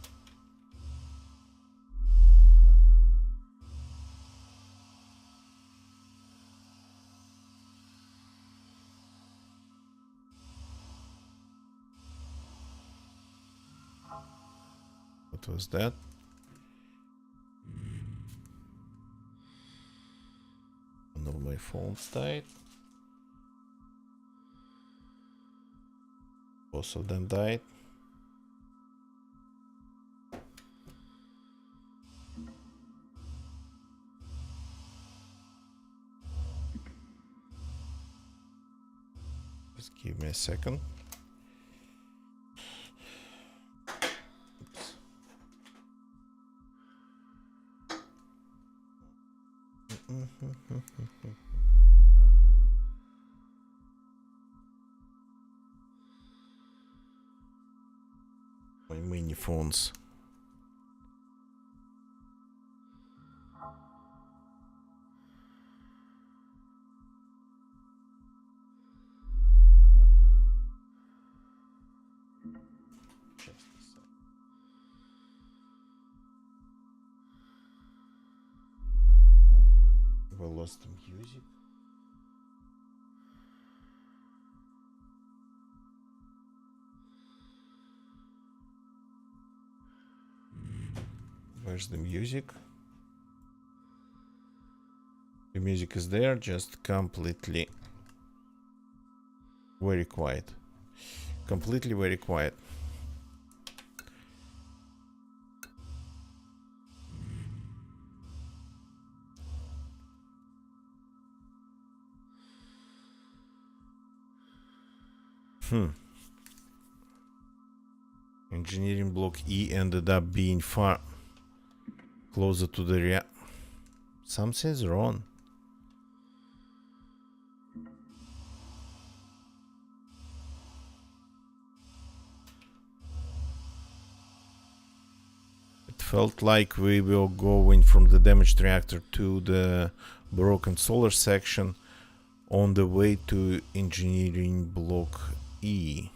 What was that? One of my phones died. Both of them died. Just give me a second. My mini phones. We lost the music. Where's the music? The music is there, just completely very quiet. Completely very quiet. Engineering block E ended up being far closer to the Something's wrong. It felt like we were going from the damaged reactor to the broken solar section on the way to engineering block E.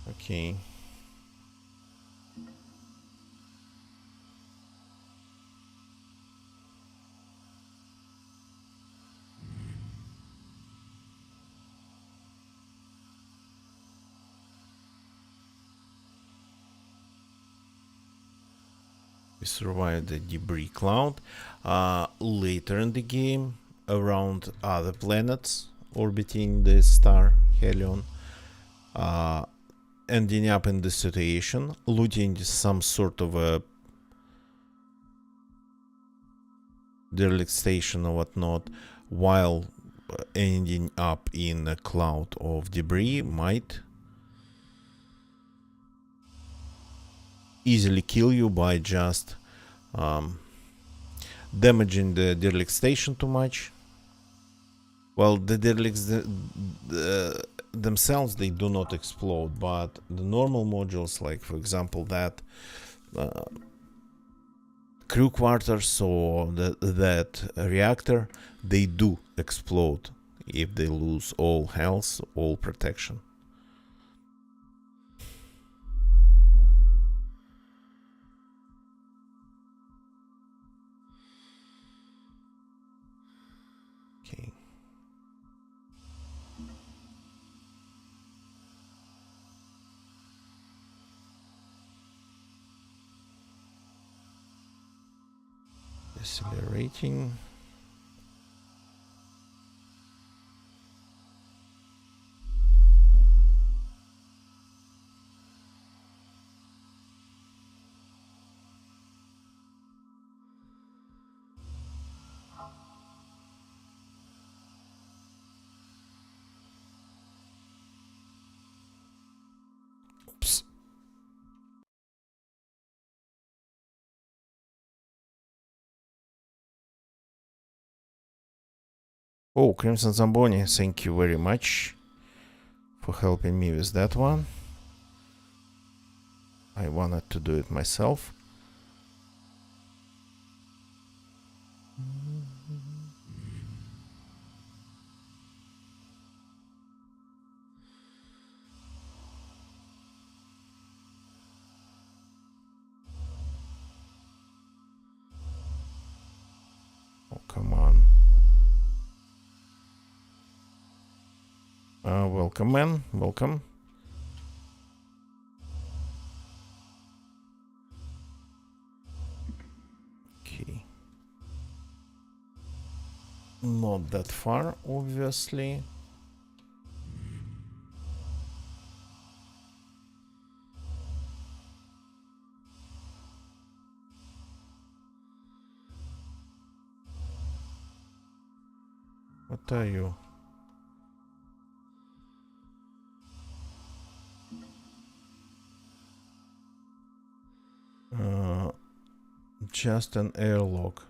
Okay. We survived the debris cloud. Later in the game, around other planets orbiting the star Hellion, ending up in this situation, looting some sort of a derelict station or whatnot, while ending up in a cloud of debris might easily kill you by just damaging the derelict station too much. Well, the derelicts themselves, they do not explode, but the normal modules, like for example that crew quarters or that reactor, they do explode if they lose all health, all protection. Okay. Accelerating. Oops. Oh, Crimson Zamboni, thank you very much for helping me with that one. I wanted to do it myself. Oh, come on. Welcome, man. Welcome. Okay. Not that far, obviously. What are you? Just an airlock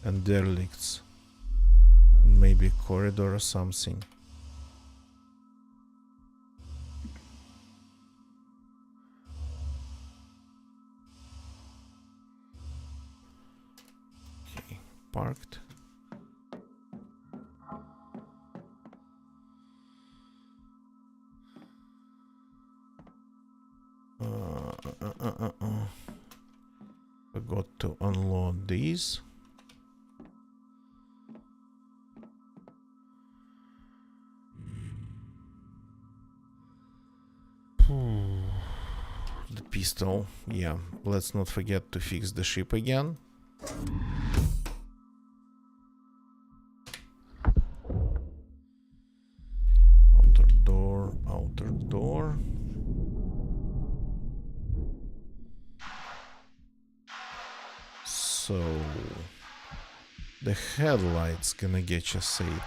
and derelicts. Maybe a corridor or something. Okay, parked. Forgot to unload these. The pistol, yeah. Let's not forget to fix the ship again. Outer door, outer door. So the headlights gonna get you saved.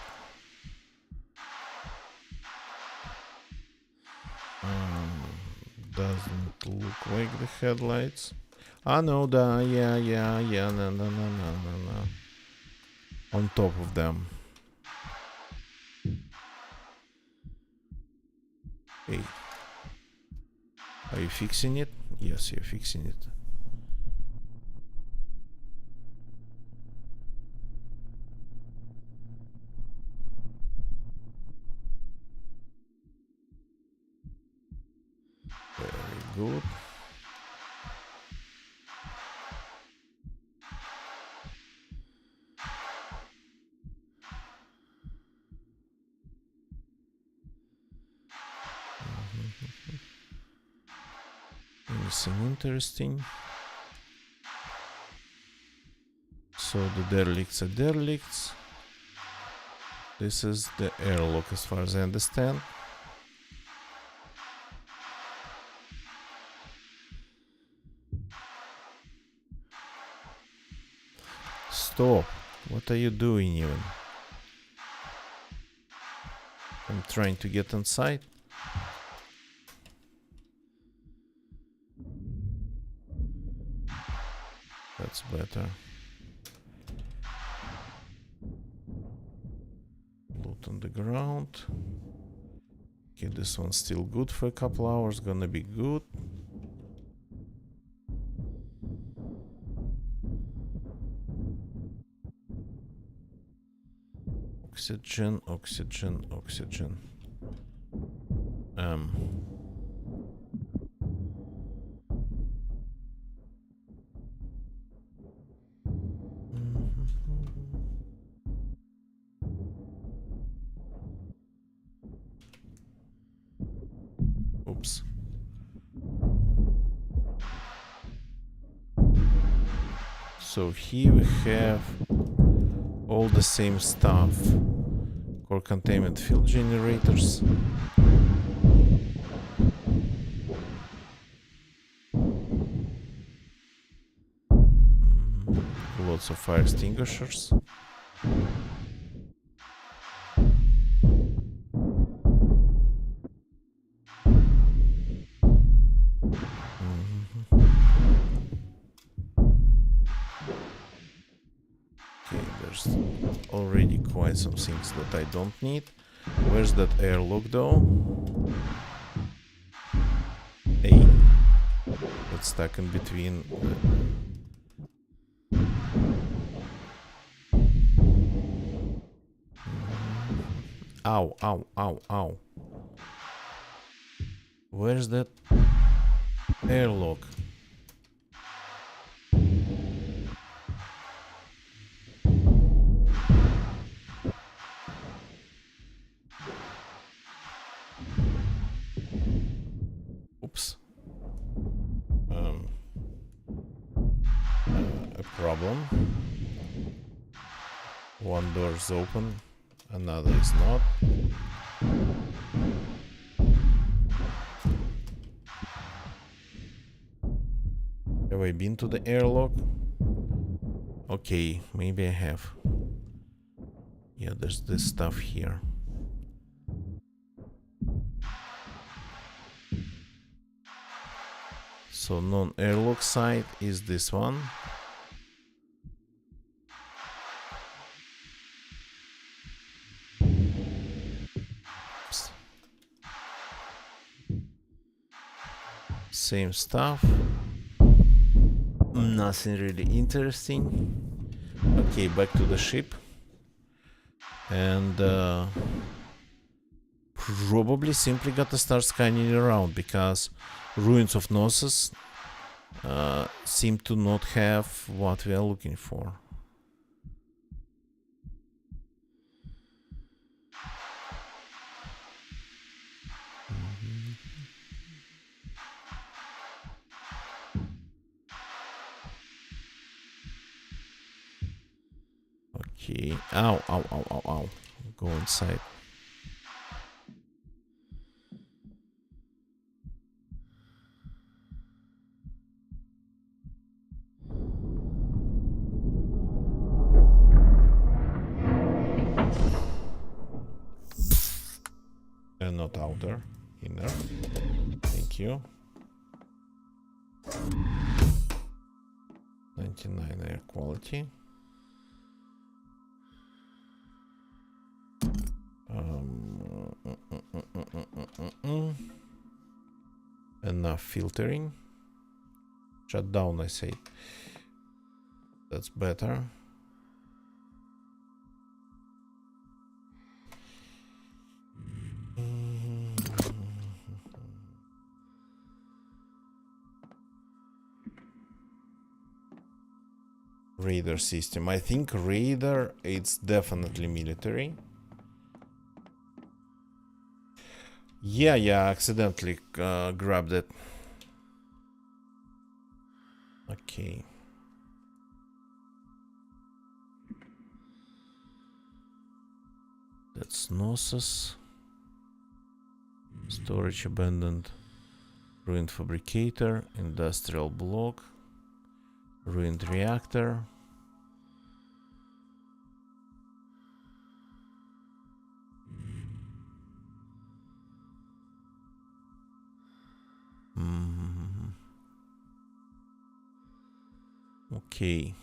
Doesn't look like the headlights. Ah, no, yeah, no. On top of them. Hey. Are you fixing it? Yes, you're fixing it. Very good. Anything interesting? So the derelicts are derelicts. This is the airlock as far as I understand. Stop. What are you doing even? I'm trying to get inside. That's better. Loot on the ground. Okay, this one's still good for a couple hours. Gonna be good. Oxygen, oxygen, oxygen. Oops. So here we have all the same stuff. Core containment field generators. Lots of fire extinguishers. Okay, there's already quite some things that I don't need. Where's that airlock though? Hey, it's stuck in between. Ow, ow, ow, ow. Where's that airlock? Oops. A problem. One door is open, another is not. Have I been to the airlock? Okay, maybe I have. Yeah, there's this stuff here. So non-airlock side is this one. Oops. Same stuff. Nothing really interesting. Okay, back to the ship. And probably simply gotta start scanning around, because ruins of Knossos seem to not have what we are looking for. Okay. Ow, ow, ow, ow, ow. Go inside. And not outer, inner. Thank you. 99 air quality. Enough filtering. Shut down, I say. That's better. Radar system. I think radar, it's definitely military. Yeah, accidentally grabbed it. Okay. That's Knossos. Storage abandoned. Ruined fabricator. Industrial block. Ruined reactor. Okay.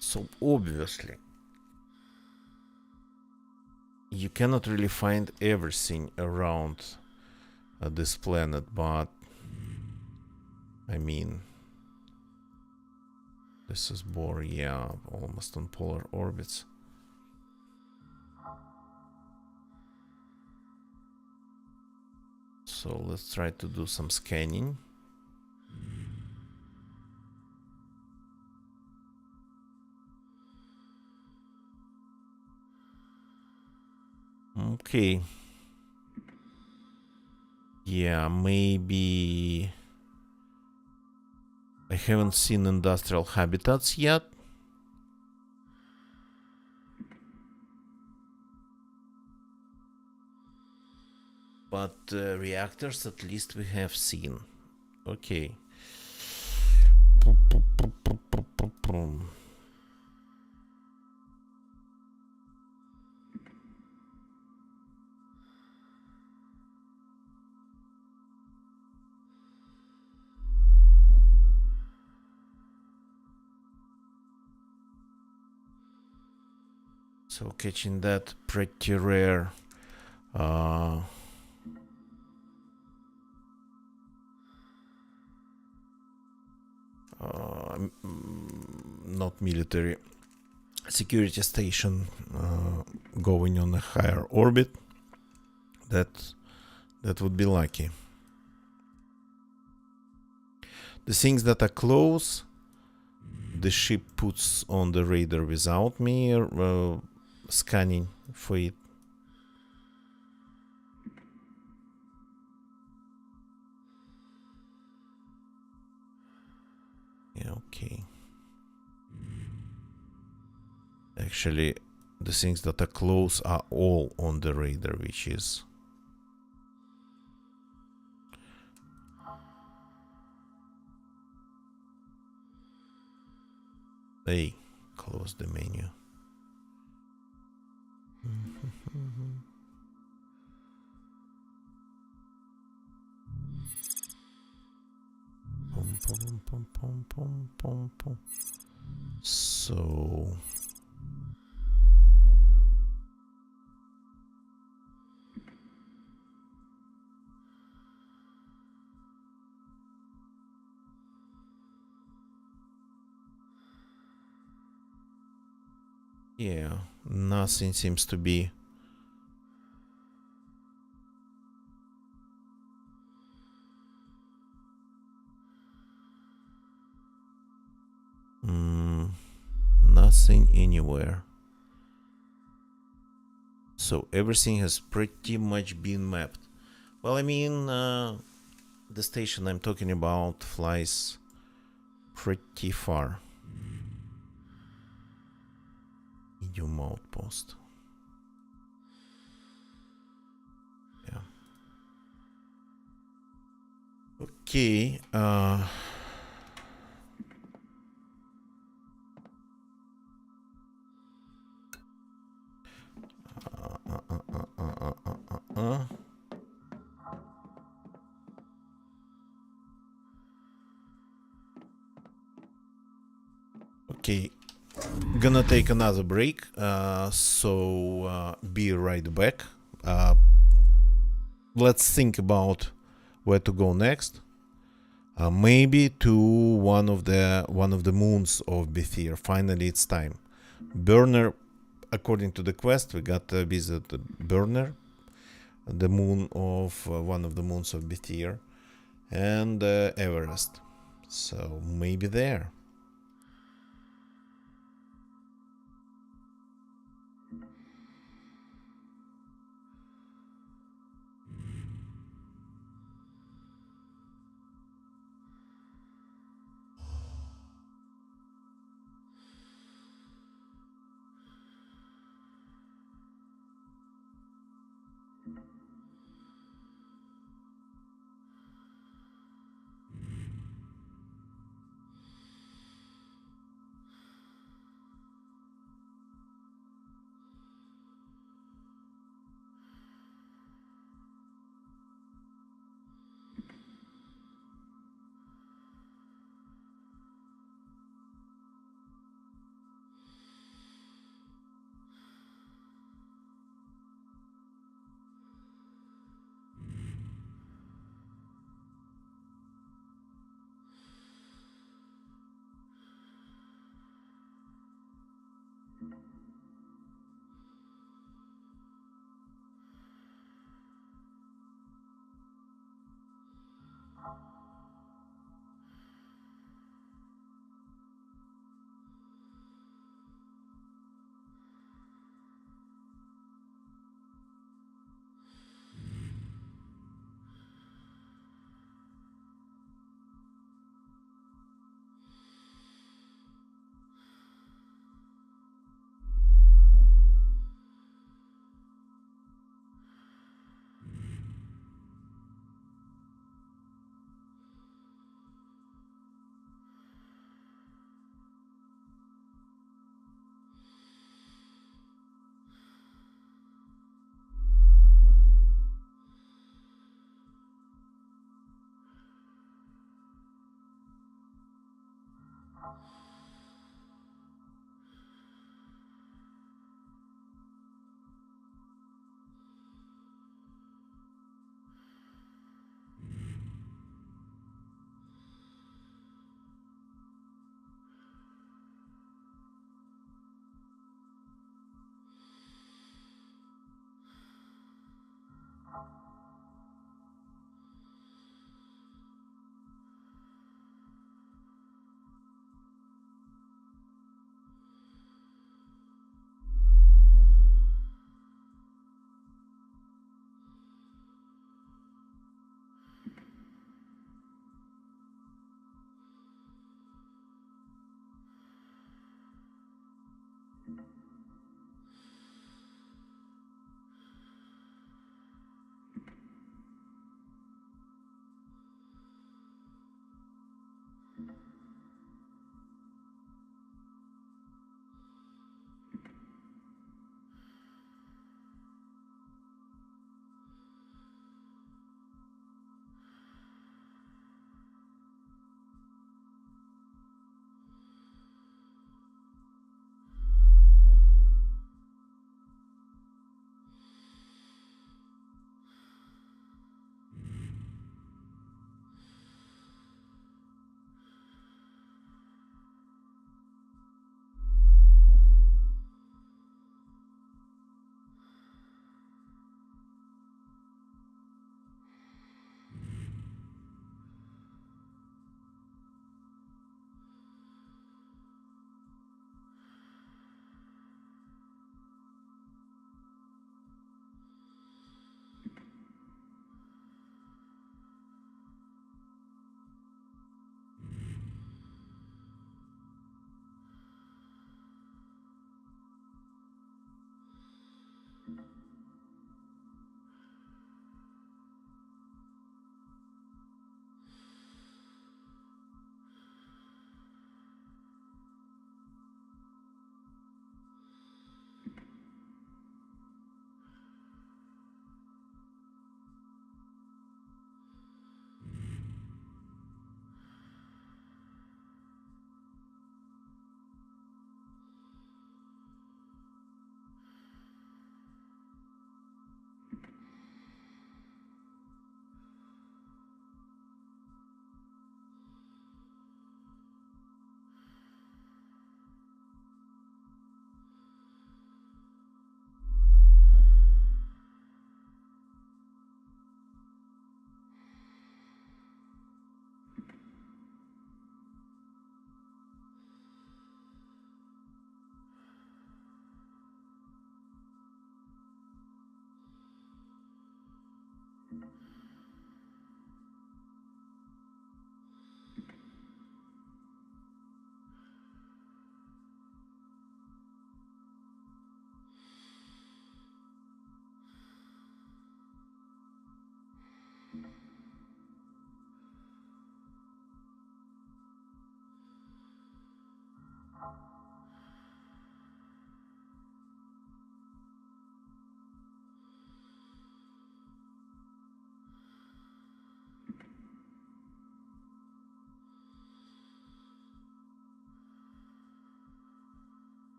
So obviously you cannot really find everything around this planet, but I mean, this is Bohr, yeah, almost on polar orbits. So let's try to do some scanning. Okay. Yeah, maybe I haven't seen industrial habitats yet. But reactors at least we have seen. Okay. So catching that pretty rare not military security station going on a higher orbit. That would be lucky. The things that are close, the ship puts on the radar without me scanning for it. Yeah, okay. Actually, the things that are close are all on the radar, which is hey, close the menu. So yeah, nothing seems to be nothing anywhere. So everything has pretty much been mapped. Well, I mean, the station I'm talking about flies pretty far. Medium outpost. Yeah. Okay. Okay, gonna take another break, so be right back. Let's think about where to go next. Maybe to one of the moons of Bethir. Finally, it's time. Burner, according to the quest, we got to visit Burner, the moon of one of the moons of Bethir, and Everest. So maybe there.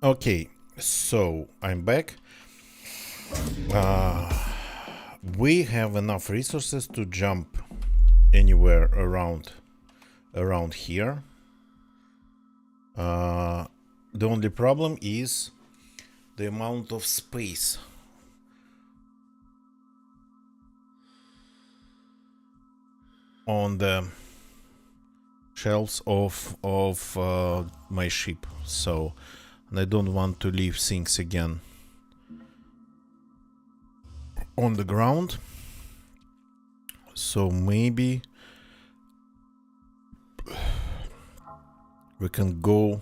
Okay, so I'm back. We have enough resources to jump anywhere around here. The only problem is the amount of space on the shelves of my ship. So I don't want to leave things again on the ground. So maybe we can go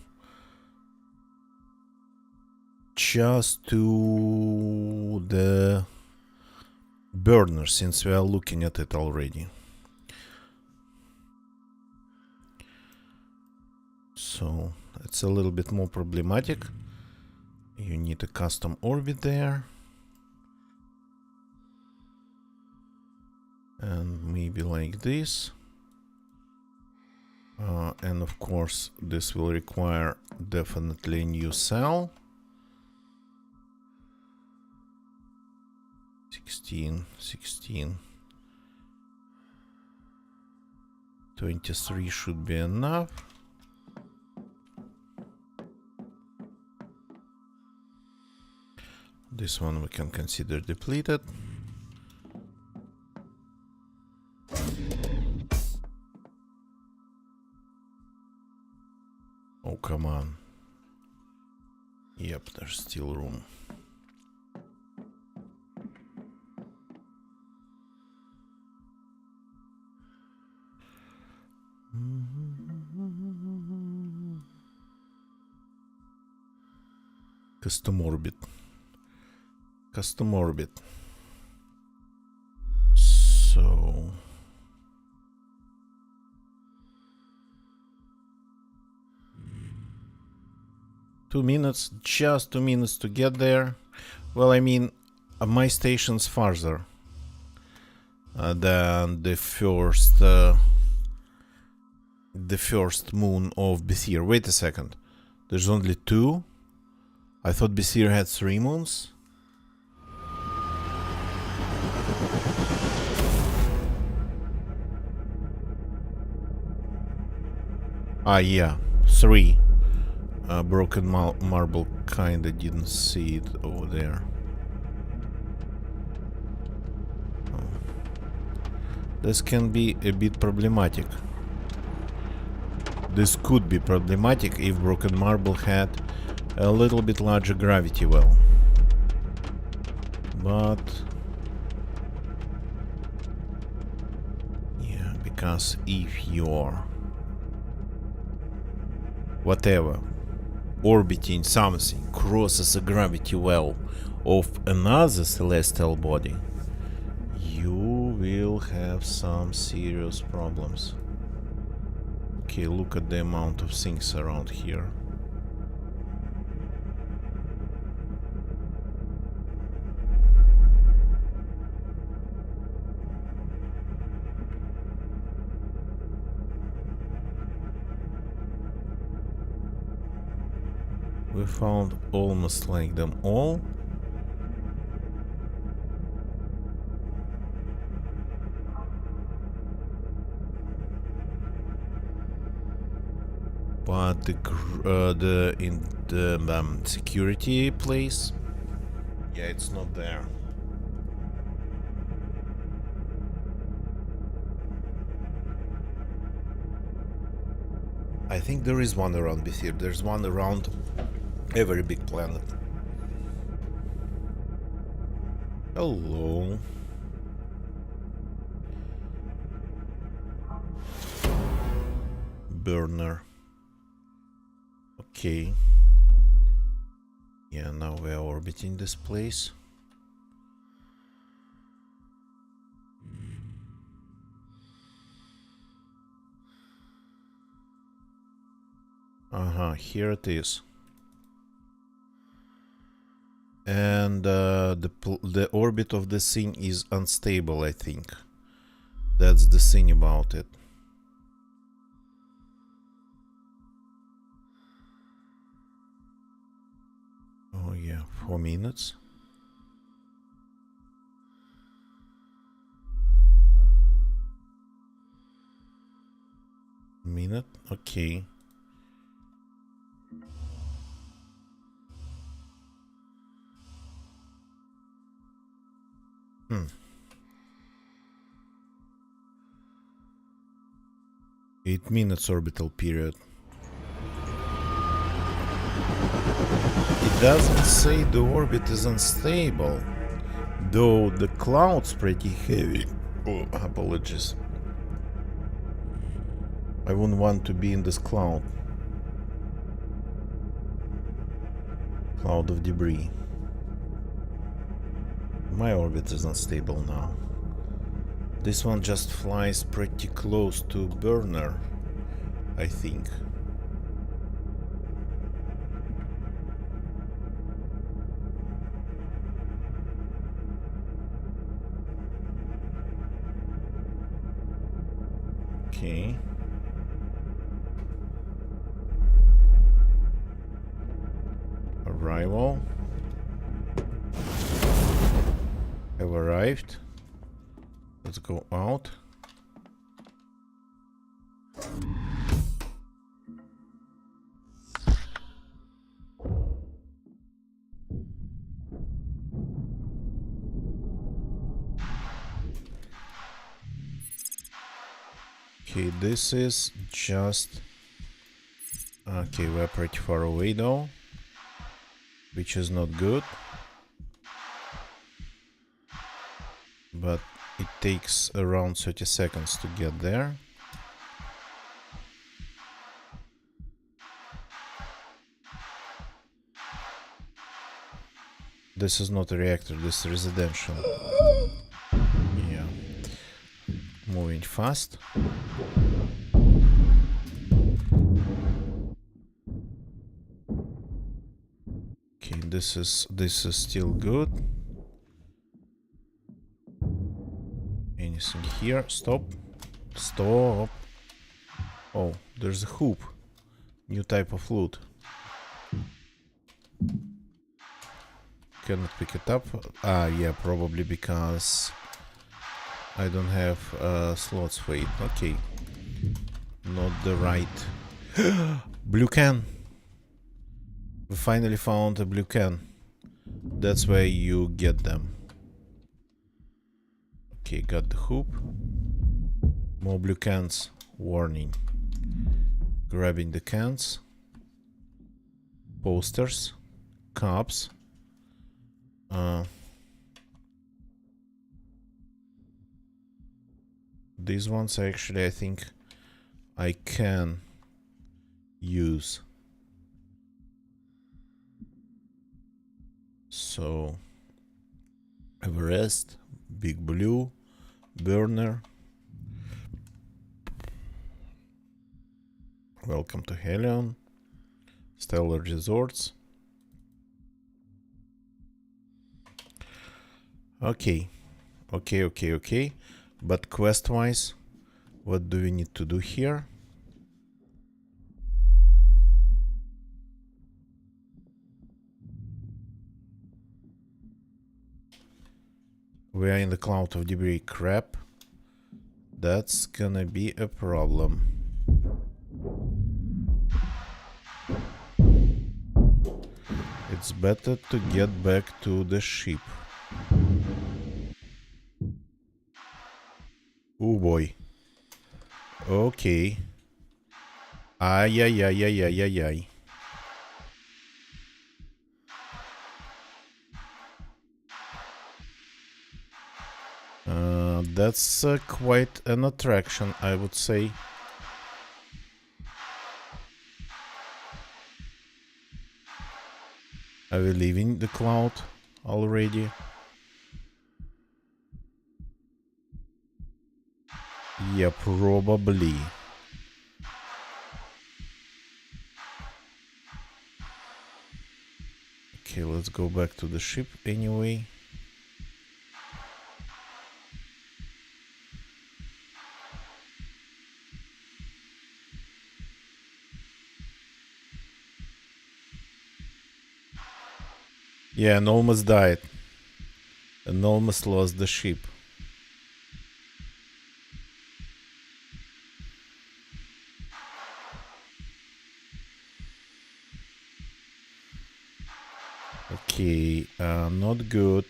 just to the burner, since we are looking at it already. So it's a little bit more problematic. You need a custom orbit there. And maybe like this. And of course, this will require definitely a new cell. 16. 23 should be enough. This one we can consider depleted. Oh, come on. Yep, there's still room. Custom orbit. Custom orbit. So... just 2 minutes to get there. Well, I mean, my station's farther than the first moon of Bethir. Wait a second. There's only 2? I thought Bethir had 3 moons. Ah, yeah, 3. Broken marble kinda didn't see it over there. Oh. This can be a bit problematic. This could be problematic if Broken Marble had a little bit larger gravity well. But... yeah, because if you're... whatever, orbiting something crosses a gravity well of another celestial body, you will have some serious problems. Okay, look at the amount of things around here. We found almost like them all. But the in the security place, yeah, it's not there. I think there is one around this here. There's one around every big planet. Hello. Burner. Okay. Yeah, now we are orbiting this place. Here it is. And the orbit of the thing is unstable, I think. That's the thing about it. Oh yeah, 4 minutes. Minute, okay. Hmm. 8 minutes orbital period. It doesn't say the orbit is unstable, though the cloud's pretty heavy. Oh, apologies. I wouldn't want to be in this cloud. Cloud of debris. My orbit is unstable now. This one just flies pretty close to burner, I think. Okay. Arrival. Have arrived. Let's go out. Okay, this is just... Okay, we're pretty far away though, which is not good. But it takes around 30 seconds to get there. This is not a reactor, this is residential. Yeah. Moving fast. Okay, this is still good. Anything here? Stop. Stop. Oh, there's a hoop. New type of loot. Cannot pick it up. Ah, yeah, probably because I don't have slots for it. Okay. Not the right. Blue can. We finally found a blue can. That's where you get them. Okay, got the hoop. More blue cans. Warning. Grabbing the cans. Posters. Cups. These ones actually I think I can use. So Everest, Big Blue, Burner. Welcome to Hellion. Stellar Resorts. Okay. Okay. But quest-wise, what do we need to do here? We are in the cloud of debris. Crap. That's gonna be a problem. It's better to get back to the ship. Oh boy. Okay. Ay, ay, ay, ay, ay, ay, ay. That's quite an attraction, I would say. Are we leaving the cloud already? Yeah, probably. Okay, let's go back to the ship anyway. Yeah, and almost died. And almost lost the ship. Okay, not good.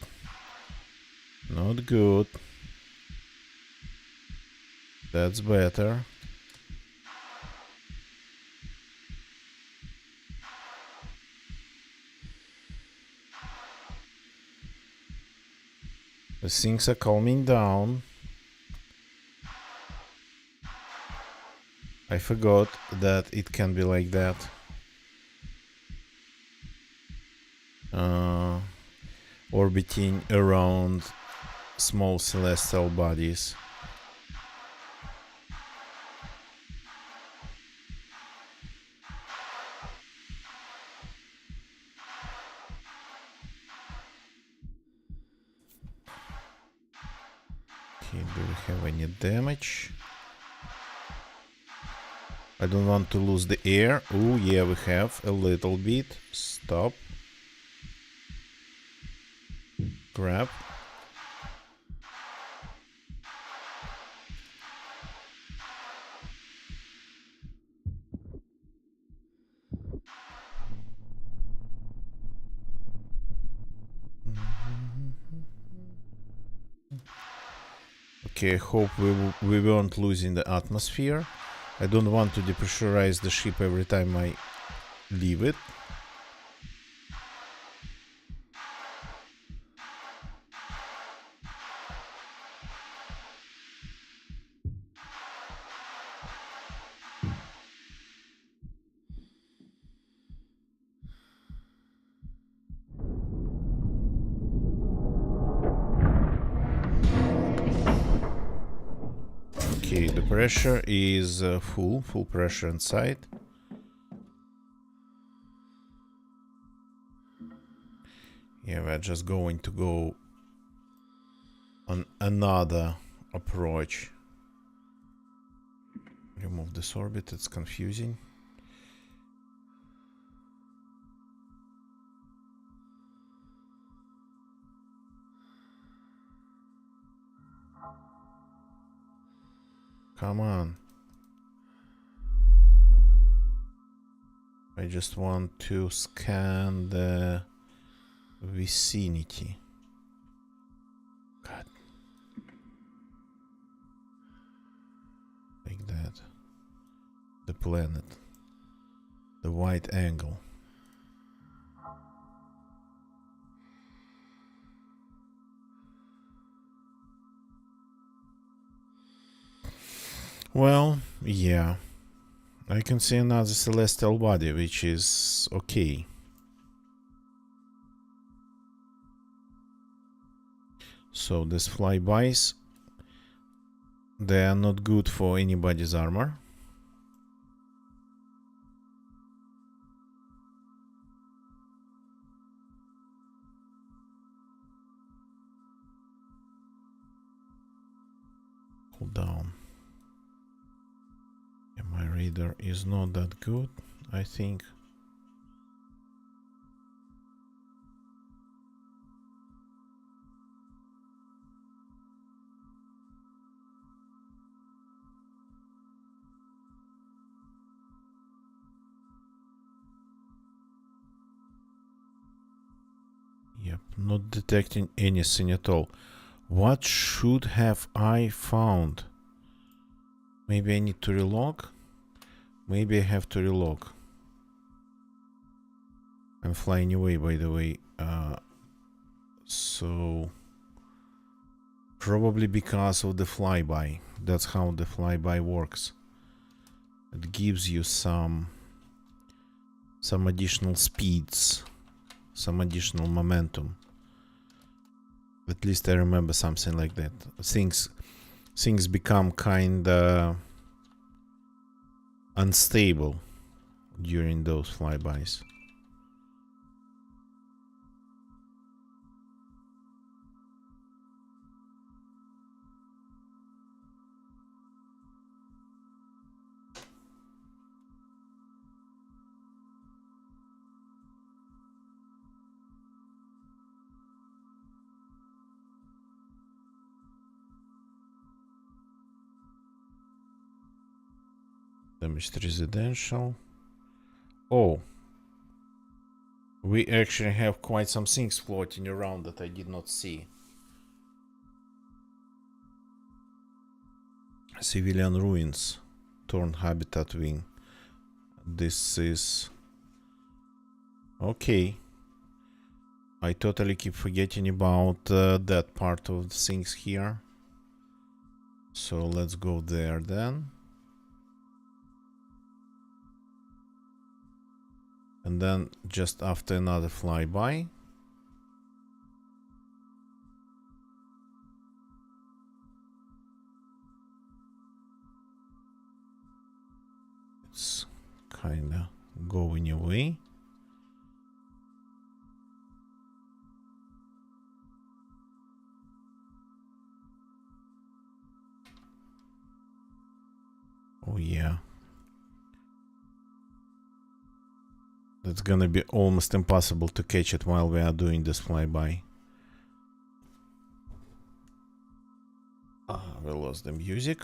Not good. That's better. The things are calming down. I forgot that it can be like that. Orbiting around small celestial bodies. Okay, do we have any damage? I don't want to lose the air. Oh yeah, we have a little bit. Stop. Grab. Okay, I hope we won't lose in the atmosphere. I don't want to depressurize the ship every time I leave it. Okay, the pressure is full pressure inside. Yeah, we're just going to go on another approach. Remove this orbit, it's confusing. Come on. I just want to scan the vicinity. God. Like that. The planet. The wide angle. Well, yeah. I can see another celestial body, which is okay. So these flybys, they are not good for anybody's armor. Hold down. Yeah, my radar is not that good, I think. Yep, not detecting anything at all. What should have I found? Maybe I need to relog? Maybe I have to relog. I'm flying away, by the way. So probably because of the flyby. That's how the flyby works. It gives you some additional speeds, some additional momentum. At least I remember something like that. Things become kinda unstable during those flybys. Damaged residential. Oh, we actually have quite some things floating around that I did not see. Civilian ruins, torn habitat wing. This is okay. I totally keep forgetting about that part of the things here. So let's go there then. And then just after another flyby. It's kinda going away. Oh yeah. That's gonna be almost impossible to catch it while we are doing this flyby. We lost the music.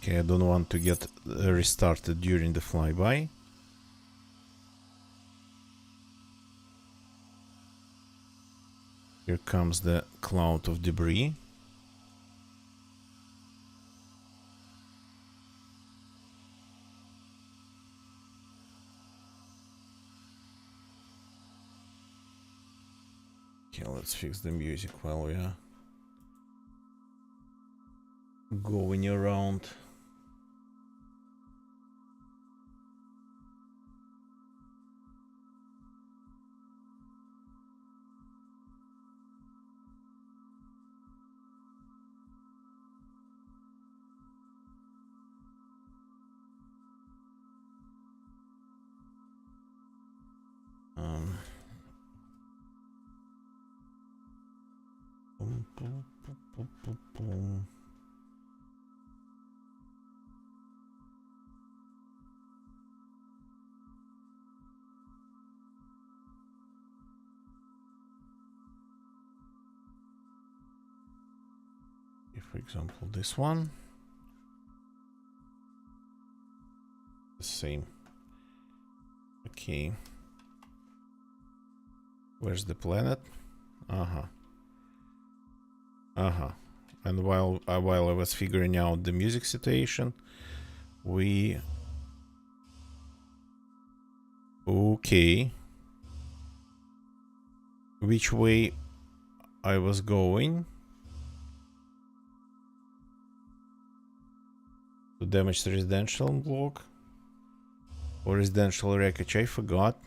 Okay, I don't want to get restarted during the flyby. Here comes the cloud of debris. Okay, let's fix the music while we are going around. Boom, boom, boom, boom, boom, boom. For example, this one. The same. Okay. Where's the planet? Uh-huh. And while I was figuring out the music situation, we... Okay. Which way I was going? To damage the residential block? Or residential wreckage? I forgot.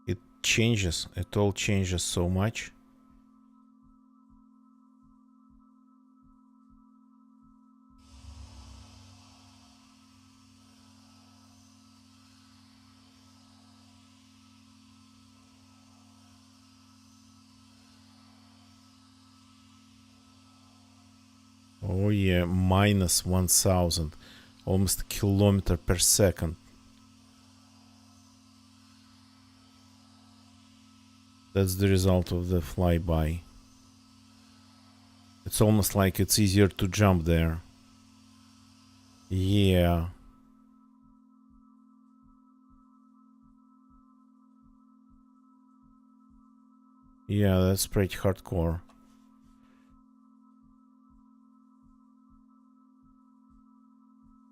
It changes. It all changes so much. Oh yeah, minus 1000. Almost a kilometer per second. That's the result of the flyby. It's almost like it's easier to jump there. Yeah. Yeah, that's pretty hardcore.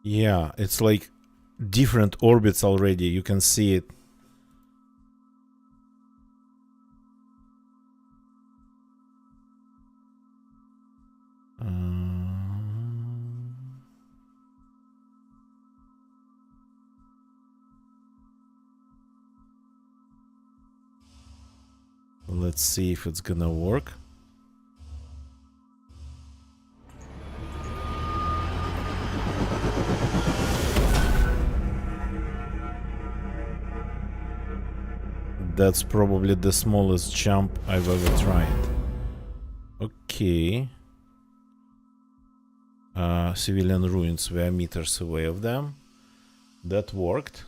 Yeah, it's like different orbits already. You can see it. Let's see if it's gonna work. That's probably the smallest jump I've ever tried. Okay. Civilian ruins, we are meters away of them. That worked.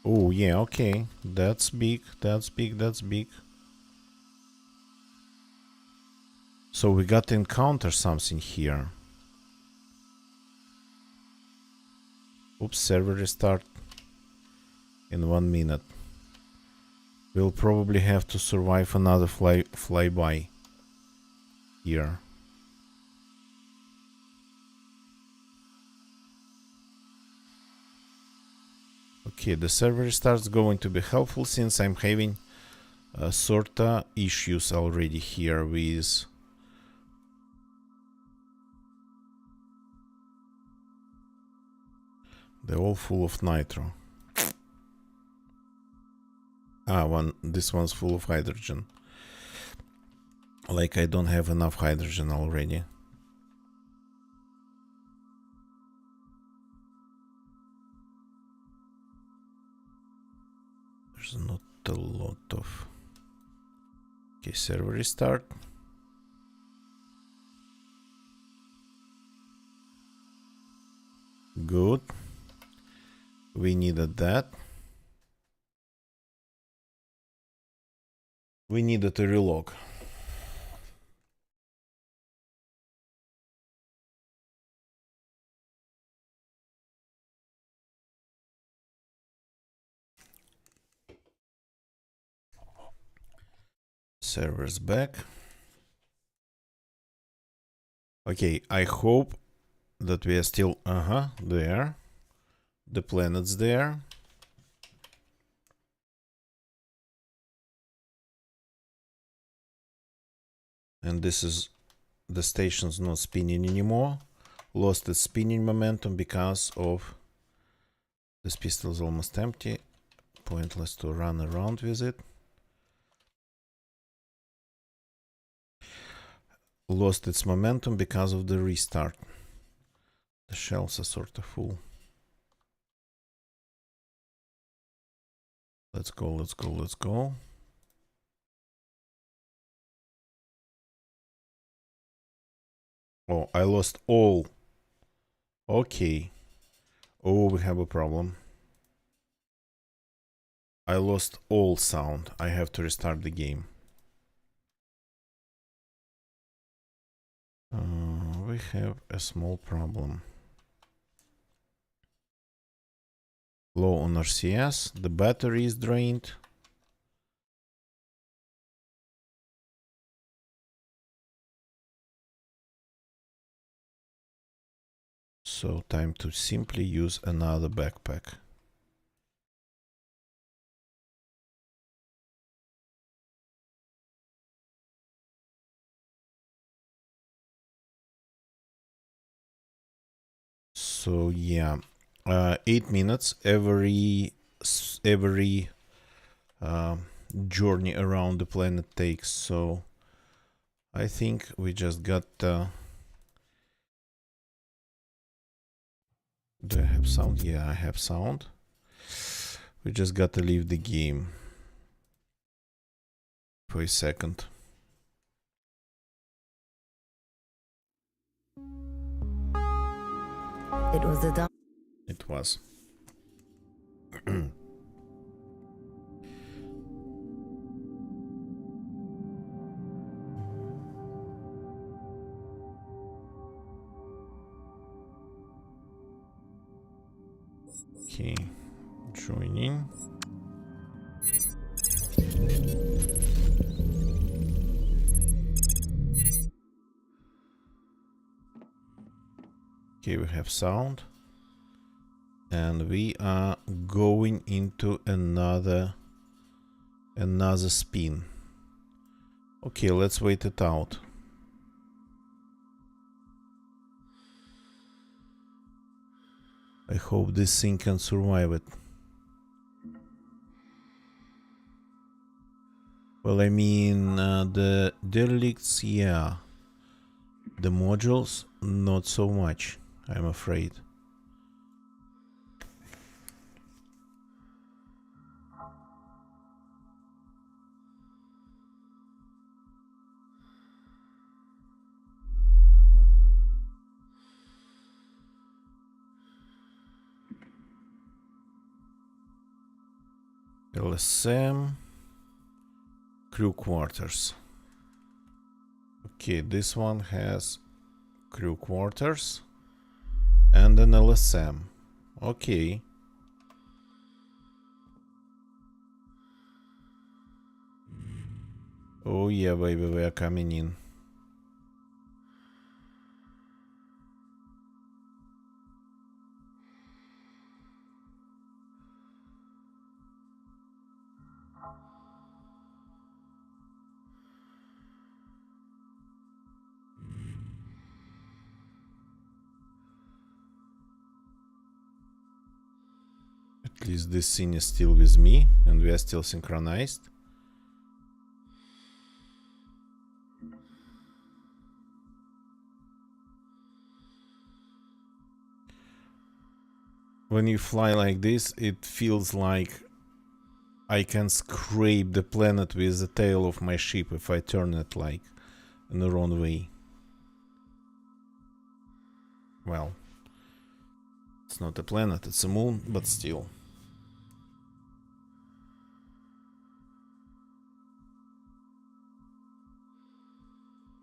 Oh yeah, okay. That's big, that's big, that's big. So we got to encounter something here. Oops, server restart in 1 minute. We'll probably have to survive another flyby here. Okay, the server restart is going to be helpful since I'm having sorta issues already here with they're all full of nitro. This one's full of hydrogen. Like I don't have enough hydrogen already. There's not a lot of... Okay, server restart. Good. We needed that. We needed a relog. Server's back. Okay, I hope that we are still there. The planet's there. And this is the station's not spinning anymore. Lost its spinning momentum because of this pistol is almost empty. Pointless to run around with it. Lost its momentum because of the restart. The shells are sort of full. Let's go, let's go, let's go. Oh, I lost all. Okay. Oh, we have a problem. I lost all sound. I have to restart the game. We have a small problem. Low on RCS. The battery is drained. So time to simply use another backpack. So yeah, 8 minutes every journey around the planet takes. So I think we just got. Do I have sound? Yeah, I have sound. We just got to leave the game for a second. It was a dump. It was. Okay, joining. Okay, we have sound. And we are going into another spin. Okay, let's wait it out. I hope this thing can survive it. Well, I mean, the derelicts, yeah. The modules, not so much, I'm afraid. LSM, crew quarters. Okay, this one has crew quarters and an LSM. Okay. Oh yeah, baby, we are coming in. At least this scene is still with me and we are still synchronized. When you fly like this, it feels like I can scrape the planet with the tail of my ship if I turn it like in the wrong way. Well, it's not a planet, it's a moon, but still.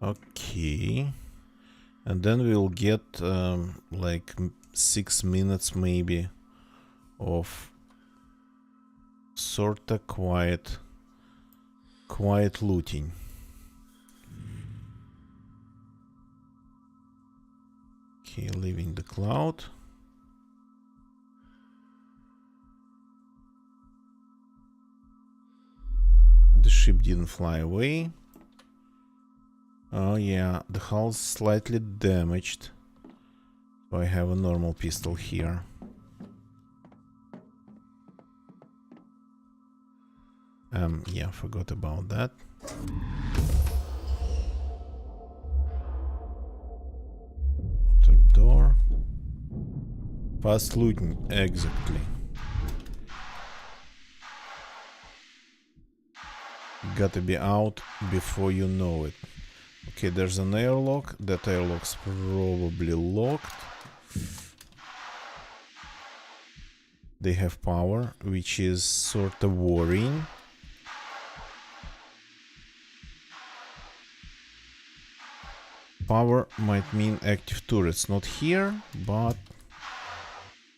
Okay. And then we'll get like 6 minutes maybe of sorta quiet looting. Okay, leaving the cloud. The ship didn't fly away. Oh yeah, the hull's slightly damaged. So I have a normal pistol here. Yeah, forgot about that. Outer door. Fast looting, exactly. Gotta be out before you know it. Okay, there's an airlock. That airlock's probably locked. They have power, which is sort of worrying. Power might mean active turrets. Not here, but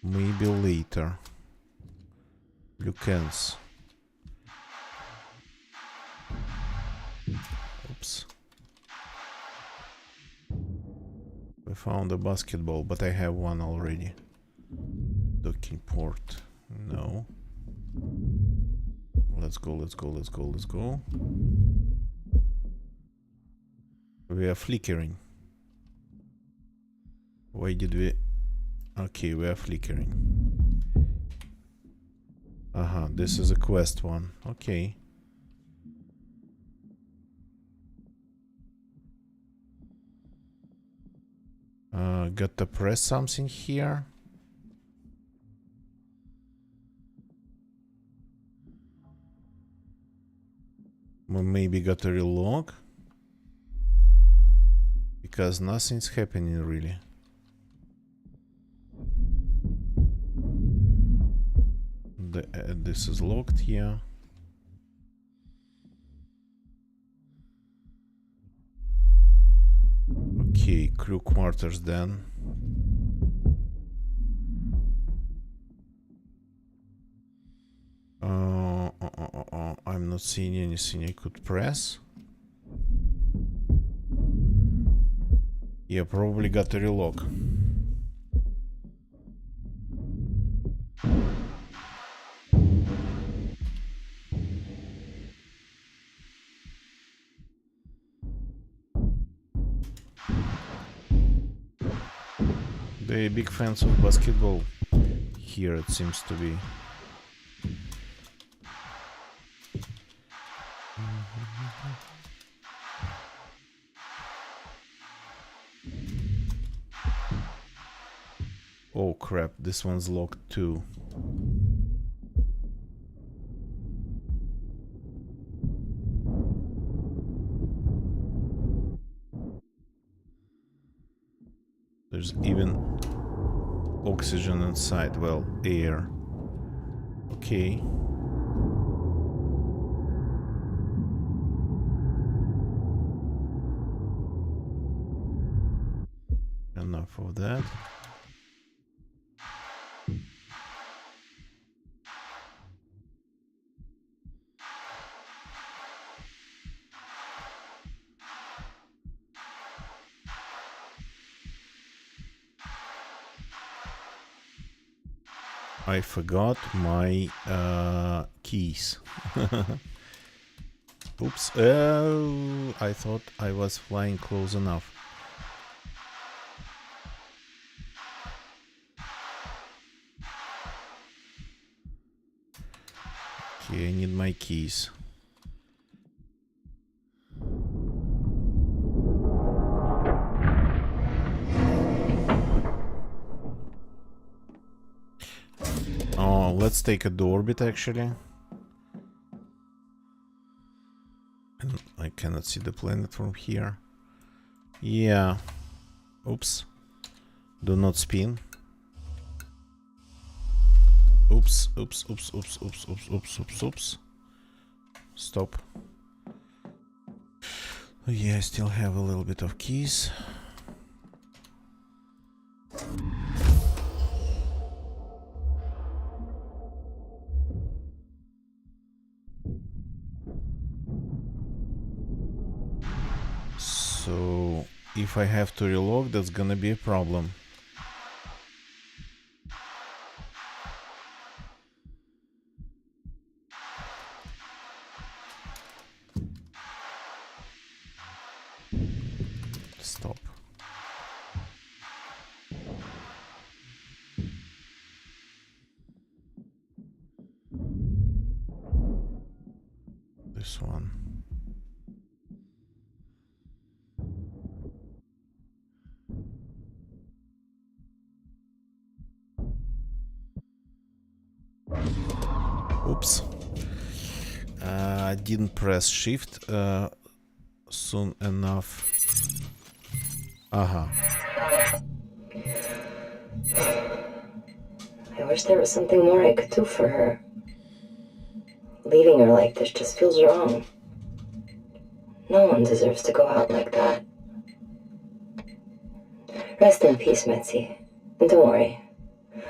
maybe later. Lucans. Oops. We found a basketball, but I have one already. Docking port. No. Let's go, let's go, let's go, let's go. We are flickering. Why did we... Okay, we are flickering. This is a quest one. Okay. Got to press something here. We maybe got to relog. Because nothing's happening really. This is locked here. Okay, crew quarters then. I'm not seeing anything I could press. Yeah, probably got to relock. They're big fans of basketball here, it seems to be. Oh crap, this one's locked too. There's even oxygen inside, well, air. Okay. Enough of that. I forgot my keys. Oops. Oh, I thought I was flying close enough. Okay, I need my keys. Oh, let's take a orbit actually. And I cannot see the planet from here. Yeah. Oops. Do not spin. Oops, oops, oops, oops, oops, oops, oops, oops, oops. Stop. Oh, yeah, I still have a little bit of keys. So, if I have to reload, that's gonna be a problem. Stop. This one. Oops. Didn't press shift soon enough. I wish there was something more I could do for her. Leaving her like this just feels wrong. No one deserves to go out like that. Rest in peace, Mitzi. And don't worry.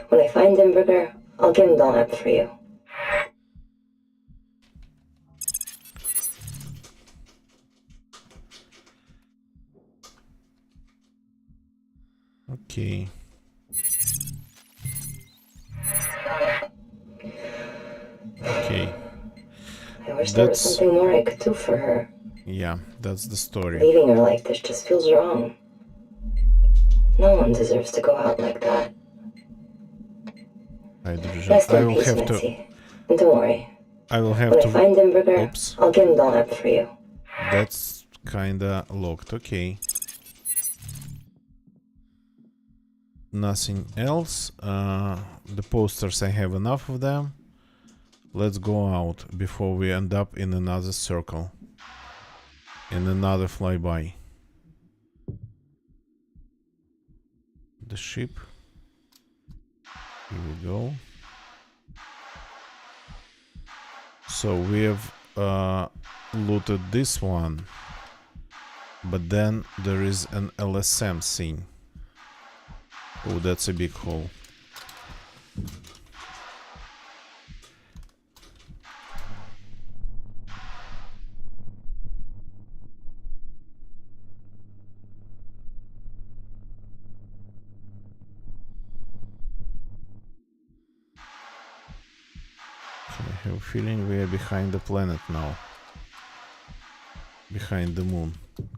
When I find Dimberger, I'll give him the lamp for you. Okay. Okay. I wish there was something more I could do for her. Yeah, that's the story. Leaving her like this just feels wrong. No one deserves to go out like that. Hydrogen. Rest I in will peace, have Mitzi. to. And don't worry. I will have When to. I find Dimberger, Oops. I'll give him the lamp for you. That's kinda locked. Okay. Nothing else. The posters, I have enough of them. Let's go out before we end up in another circle. In another flyby. The ship. Here we go. So we have looted this one, but then there is an LSM scene. Oh, that's a big hole. I have a feeling we are behind the planet now. Behind the moon.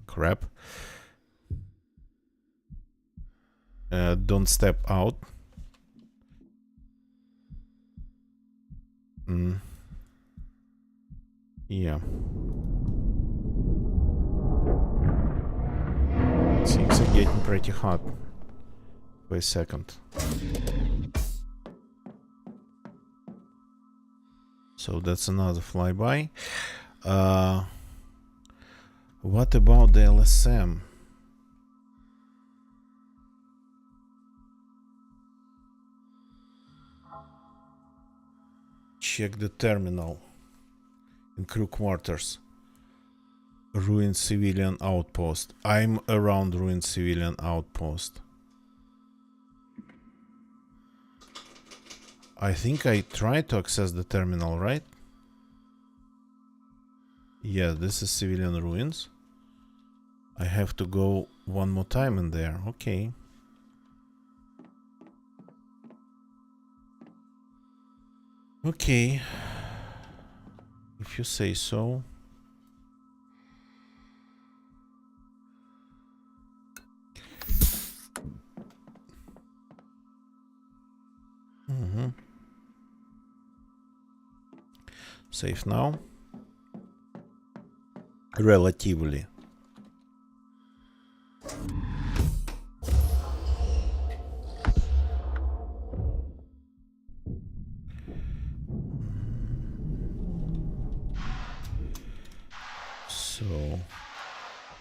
Crap. Don't step out. Yeah. Things are getting pretty hot. Wait a second. So that's another flyby. What about the LSM? Check the terminal in crew quarters. Ruined civilian outpost. I'm around ruined civilian outpost. I think I tried to access the terminal, right? Yeah, this is civilian ruins. I have to go one more time in there. Okay. Okay. If you say so. Safe now. Relatively. So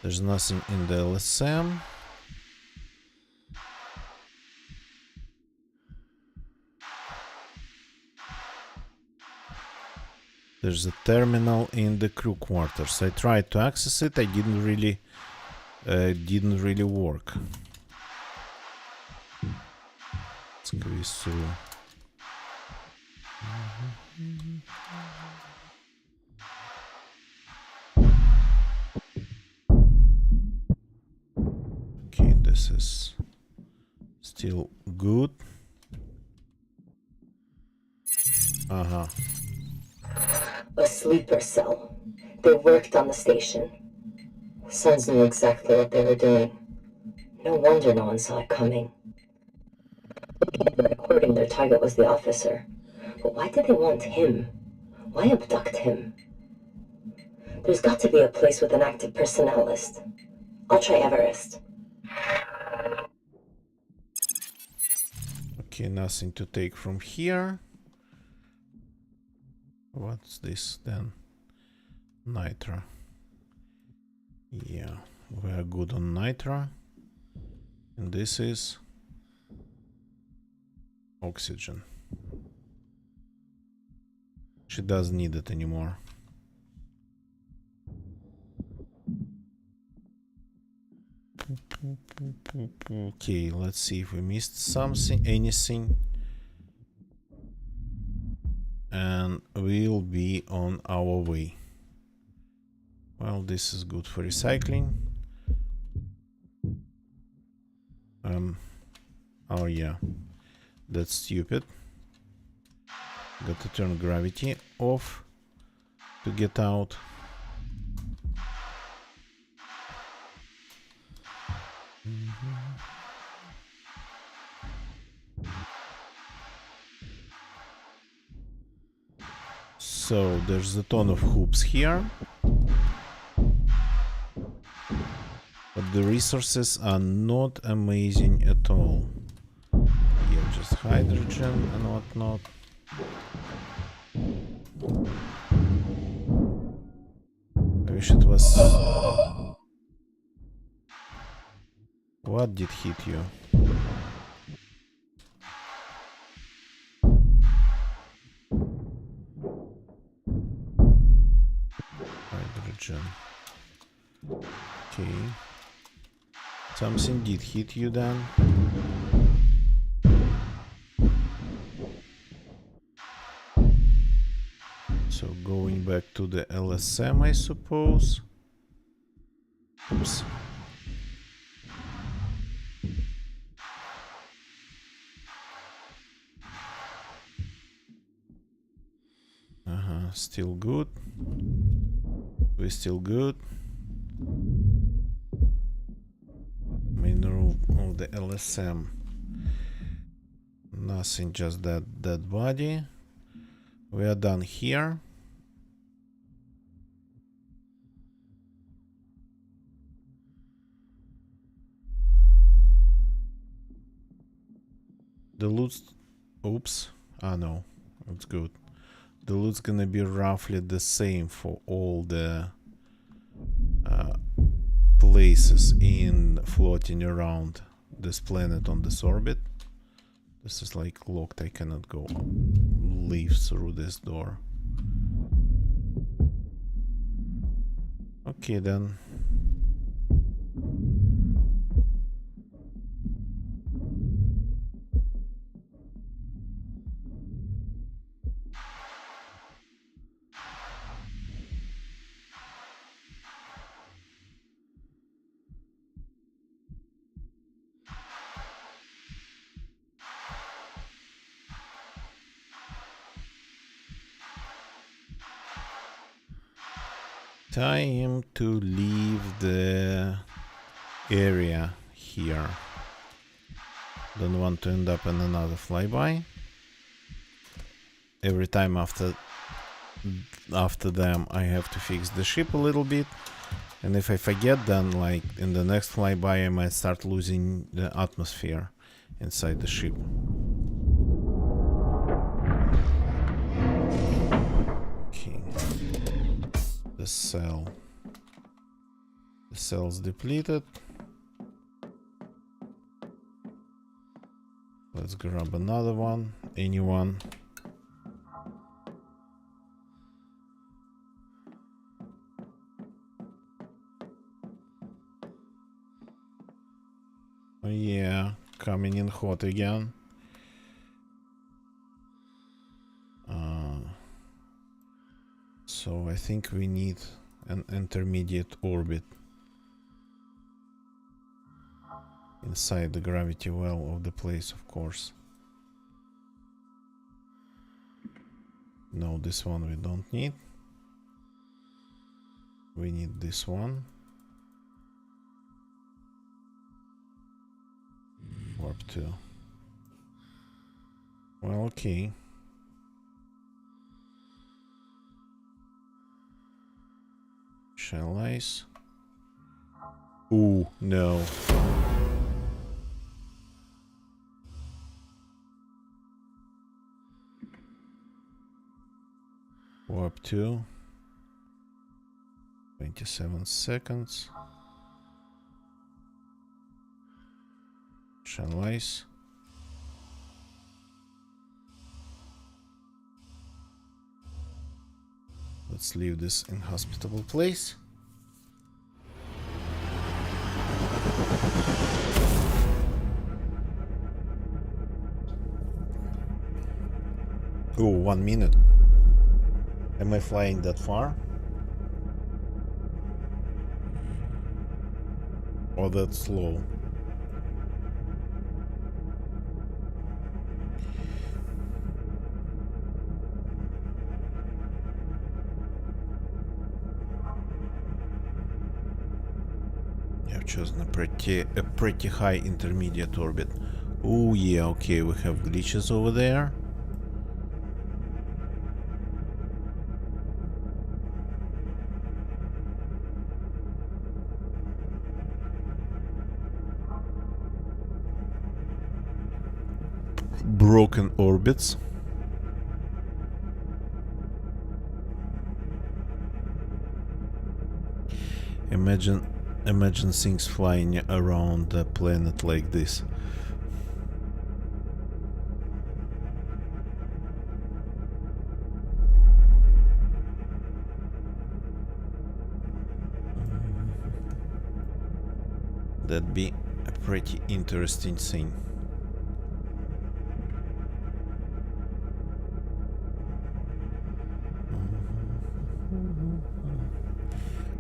there's nothing in the LSM. There's a terminal in the crew quarters. I tried to access it. I didn't really work. Squeeze through. Okay, this is still good. A sleeper cell. They worked on the station. Sons knew exactly what they were doing. No wonder no one saw it coming. Looking at the recording, their target was the officer. But why did they want him? Why abduct him? There's got to be a place with an active personnel list. I'll try Everest. Okay, nothing to take from here. What's this then? Nitra. Yeah, we are good on Nitra. And this is oxygen. She doesn't need it anymore. Okay, let's see if we missed something, anything. And we'll be on our way. Well, this is good for recycling. Oh yeah, that's stupid. Got to turn gravity off to get out. So there's a ton of hoops here, but the resources are not amazing at all. Yeah, just hydrogen and whatnot. I wish it was... What did hit you? oxygen. Okay. Something did hit you then. So going back to the LSM, I suppose. Oops. Still good. We're still good. Main room of the LSM. Nothing, just that dead body. We are done here. The loot's... Oops. Ah, no. It's good. The loot's gonna be roughly the same for all the places in floating around this planet on this orbit. This is like locked. I cannot go leave through this door. Okay then. Time to leave the area here. Don't want to end up in another flyby. Every time after them I have to fix the ship a little bit, and if I forget, then like in the next flyby I might start losing the atmosphere inside the ship. Okay. The cell's depleted. Let's grab another one. Anyone? Oh yeah, coming in hot again. So I think we need an intermediate orbit inside the gravity well of the place, of course. No, this one we don't need. We need this one. Warp 2. Well, okay. Shell ice. Ooh, no. Warp 2. 27 seconds. Shell ice. Let's leave this inhospitable place. Oh, 1 minute. Am I flying that far? Or that slow? I've chosen a pretty high intermediate orbit. Oh yeah, okay, we have glitches over there. Broken orbits. Imagine things flying around the planet like this. That'd be a pretty interesting thing.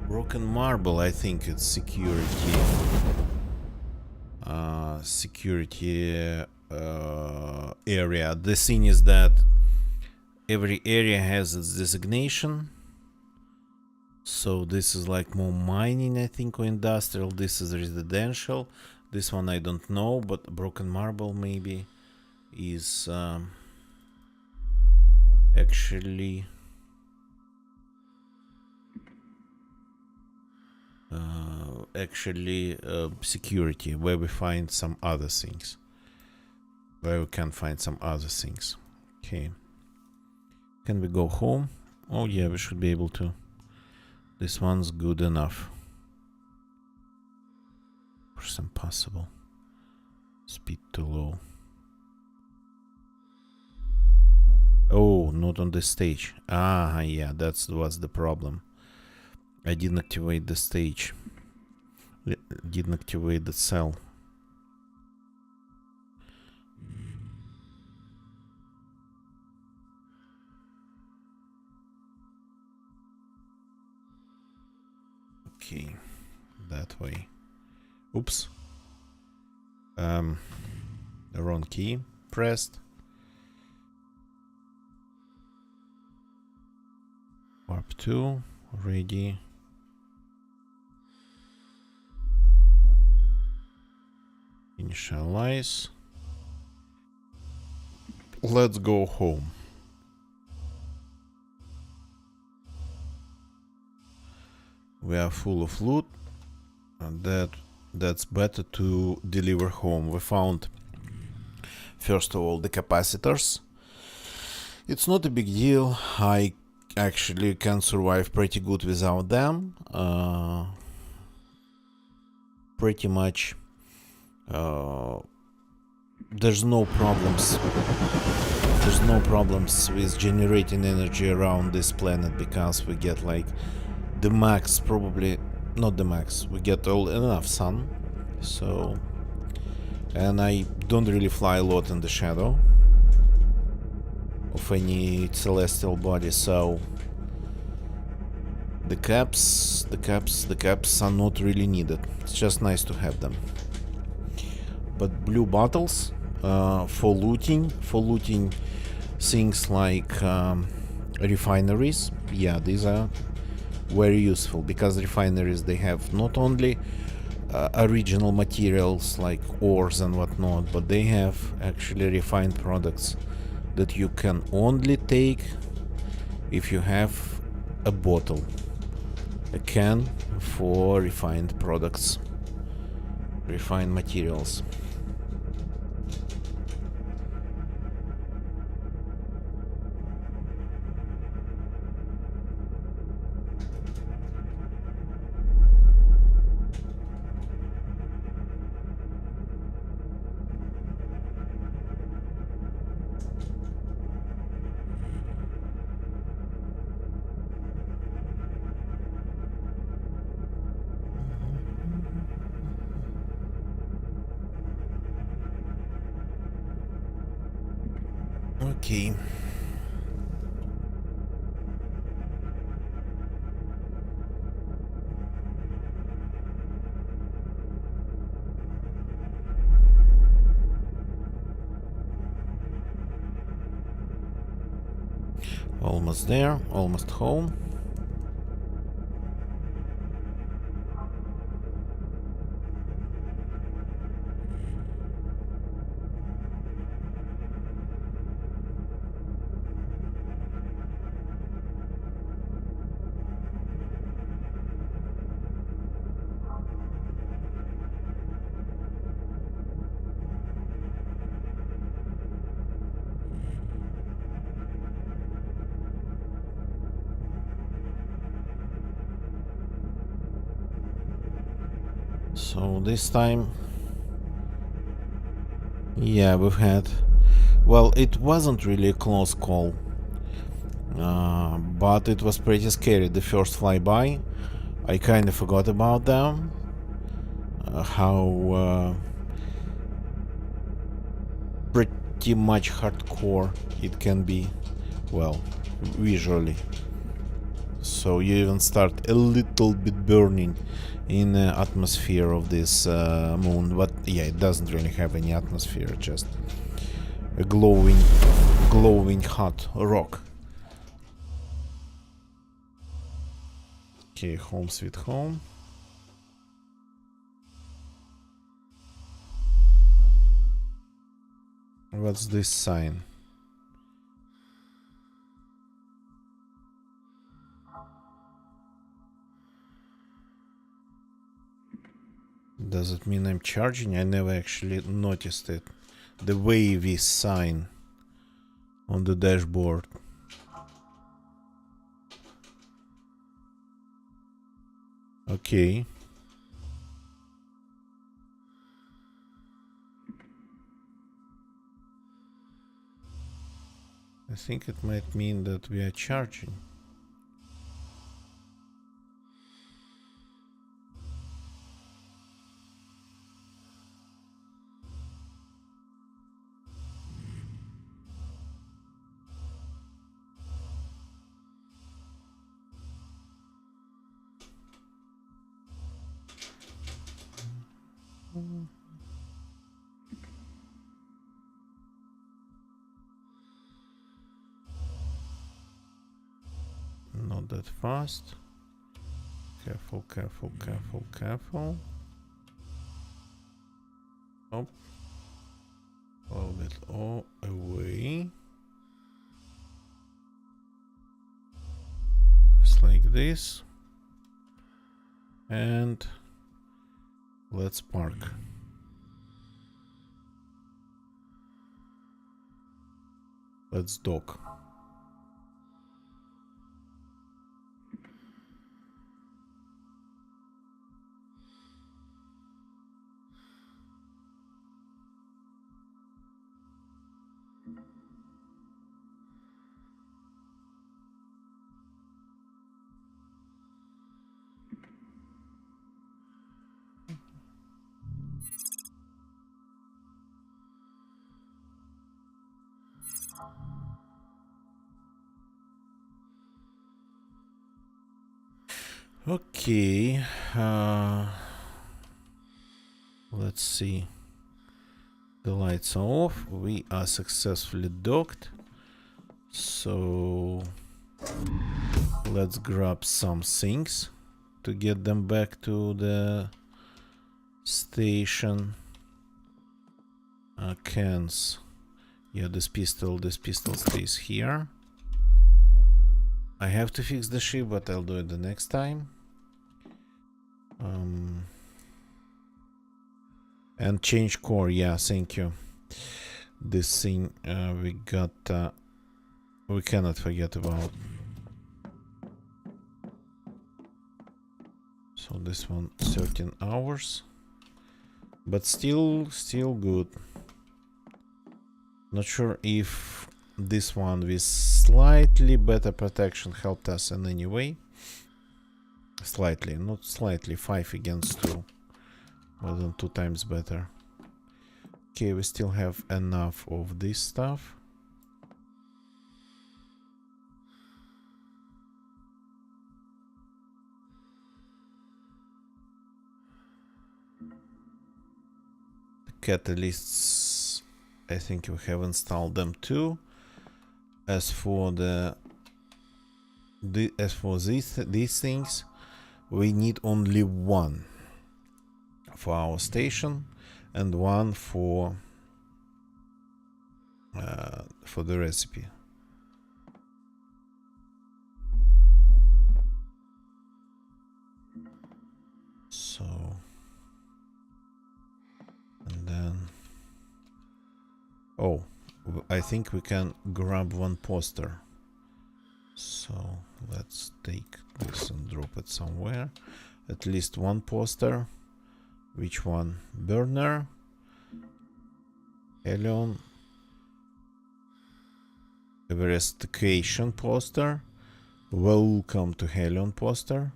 Broken marble, I think it's security. Security area. The thing is that every area has its designation. So this is like more mining, I think, or industrial. This is residential. This one I don't know, but broken marble maybe is actually security, where we find some other things. Where we can find some other things. Okay. Can we go home? Oh yeah, we should be able to. This one's good enough. It's impossible. Speed too low. Oh, not on this stage. Ah, yeah, that's what's the problem. I didn't activate the stage. Didn't activate the cell. Okay, that way. Oops. The wrong key pressed. Warp 2, ready. Initialize. Let's go home. We are full of loot, and that's better to deliver home. We found, first of all, the capacitors. It's not a big deal. I actually can survive pretty good without them. Pretty much. There's no problems. There's no problems with generating energy around this planet, because we get like the max, probably not the max, we get enough sun. So, and I don't really fly a lot in the shadow of any celestial body, so the caps are not really needed. It's just nice to have them. But blue bottles for looting things like refineries, yeah, these are very useful, because refineries, they have not only original materials like ores and whatnot, but they have actually refined products that you can only take if you have a bottle, a can for refined products, refined materials. Okay. Almost there, almost home. So this time, yeah, we've had, well, it wasn't really a close call, but it was pretty scary. The first flyby, I kind of forgot about them. how pretty much hardcore it can be, well, visually. So you even start a little bit burning in the atmosphere of this moon, but yeah, it doesn't really have any atmosphere, just a glowing hot rock. Okay, home sweet home. What's this sign? Does it mean I'm charging? I never actually noticed it. The wavy sign on the dashboard. Okay. I think it might mean that we are charging. Not that fast. Careful, careful, careful, careful. Up. A little bit all away. Just like this. And let's park. Let's dock. Okay, let's see. The lights are off. We are successfully docked. So let's grab some things to get them back to the station. Cans. Yeah, this pistol stays here. I have to fix the ship, but I'll do it the next time. And change core, yeah, thank you. This thing we got, we cannot forget about. So this one 13 hours, but still good. Not sure if this one with slightly better protection helped us in any way. Slightly, not slightly, 5 against 2. More than 2 times better. Okay, we still have enough of this stuff. The catalysts, I think we have installed them too. As for these things, we need only one for our station and one for the recipe. So, and then, oh, I think we can grab one poster. So let's take this and drop it somewhere. At least one poster. Which one? Burner, Hellion, Investigation poster. Welcome to Hellion poster.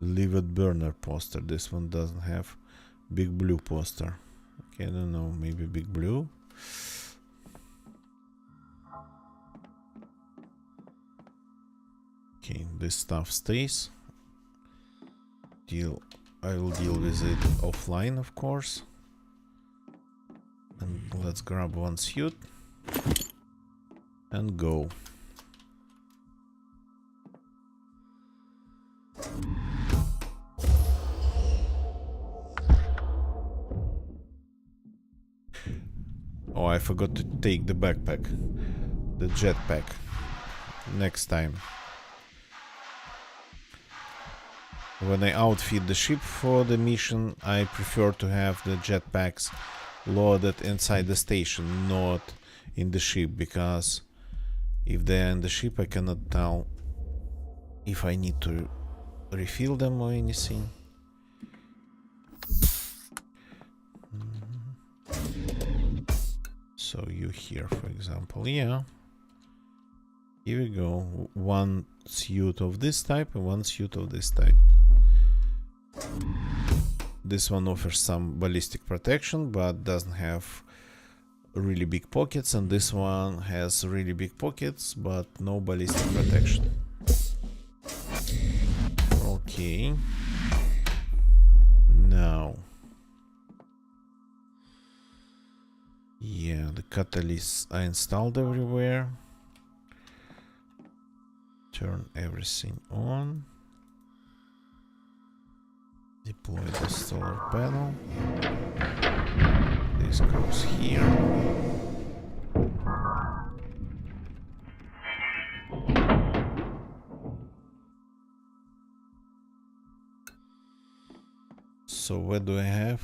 Leave it burner poster. This one doesn't have big blue poster. Okay, I don't know, maybe big blue. Okay, this stuff stays. I will deal with it offline, of course. And let's grab one suit and go. Oh, I forgot to take the backpack, the jetpack. Next time. When I outfit the ship for the mission, I prefer to have the jetpacks loaded inside the station, not in the ship, because if they're in the ship, I cannot tell if I need to refill them or anything. So you here, for example, yeah. Here we go. One suit of this type and one suit of this type. This one offers some ballistic protection, but doesn't have really big pockets, and this one has really big pockets, but no ballistic protection. Okay. Now. Yeah, the catalysts are installed everywhere. Turn everything on. Deploy the solar panel. This goes here. So where do I have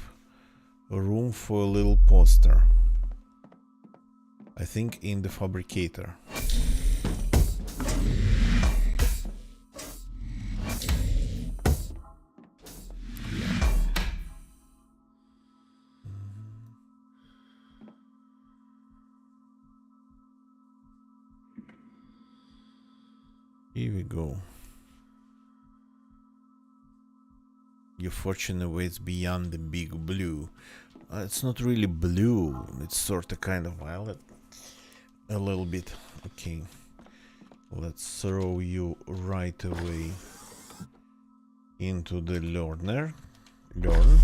a room for a little poster? I think in the fabricator. Here we go. Your fortune awaits beyond the big blue. It's not really blue, it's sort of kind of violet. A little bit. Okay. Let's throw you right away into the learner. Learn.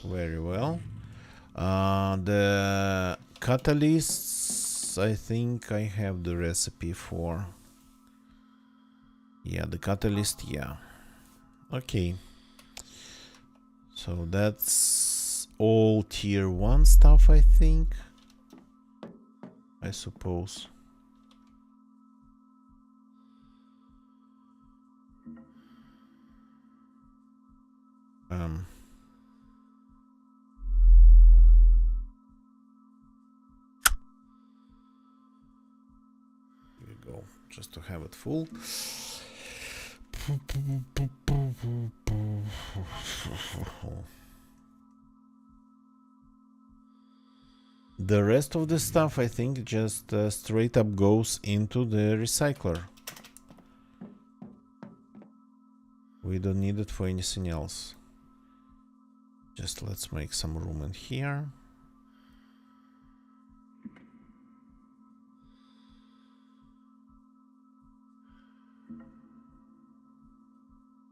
Very well. The catalysts, I think I have the recipe for. Yeah, the catalyst, yeah. Okay. So that's all tier 1 stuff, I think. I suppose. Here we go, just to have it full. The rest of the stuff, I think, just straight up goes into the recycler. We don't need it for anything else. Just let's make some room in here.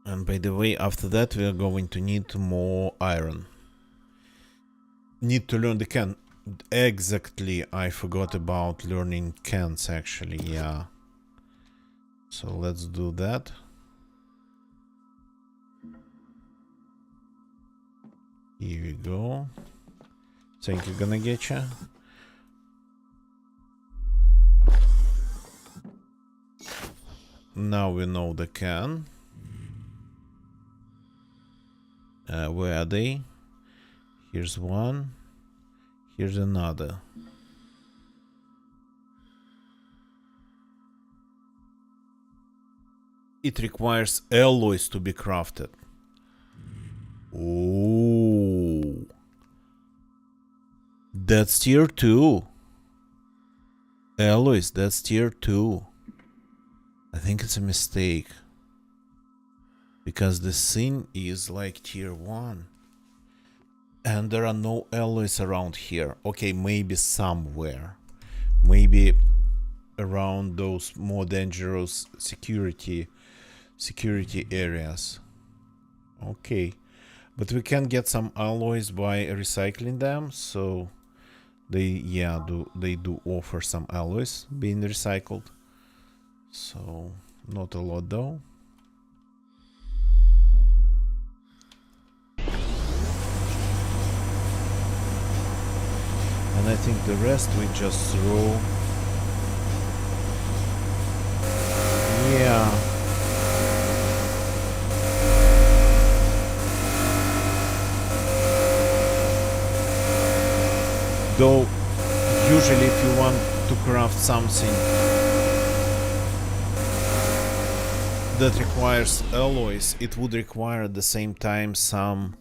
And by the way, after that we are going to need more iron. Need to learn the can. Exactly, I forgot about learning cans actually, yeah. So let's do that. Here we go. Thank you, gonna get ya. Now we know the can. Where are they? Here's one. Here's another. It requires alloys to be crafted. Oh, that's tier 2. Alloys, that's tier 2. I think it's a mistake. because the scene is like tier 1 and there are no alloys around here. Okay, maybe somewhere, maybe around those more dangerous security areas. Okay, but we can get some alloys by recycling them, so they do offer some alloys being recycled, so not a lot though. And I think the rest we just throw. Yeah. Though, usually if you want to craft something that requires alloys, it would require at the same time some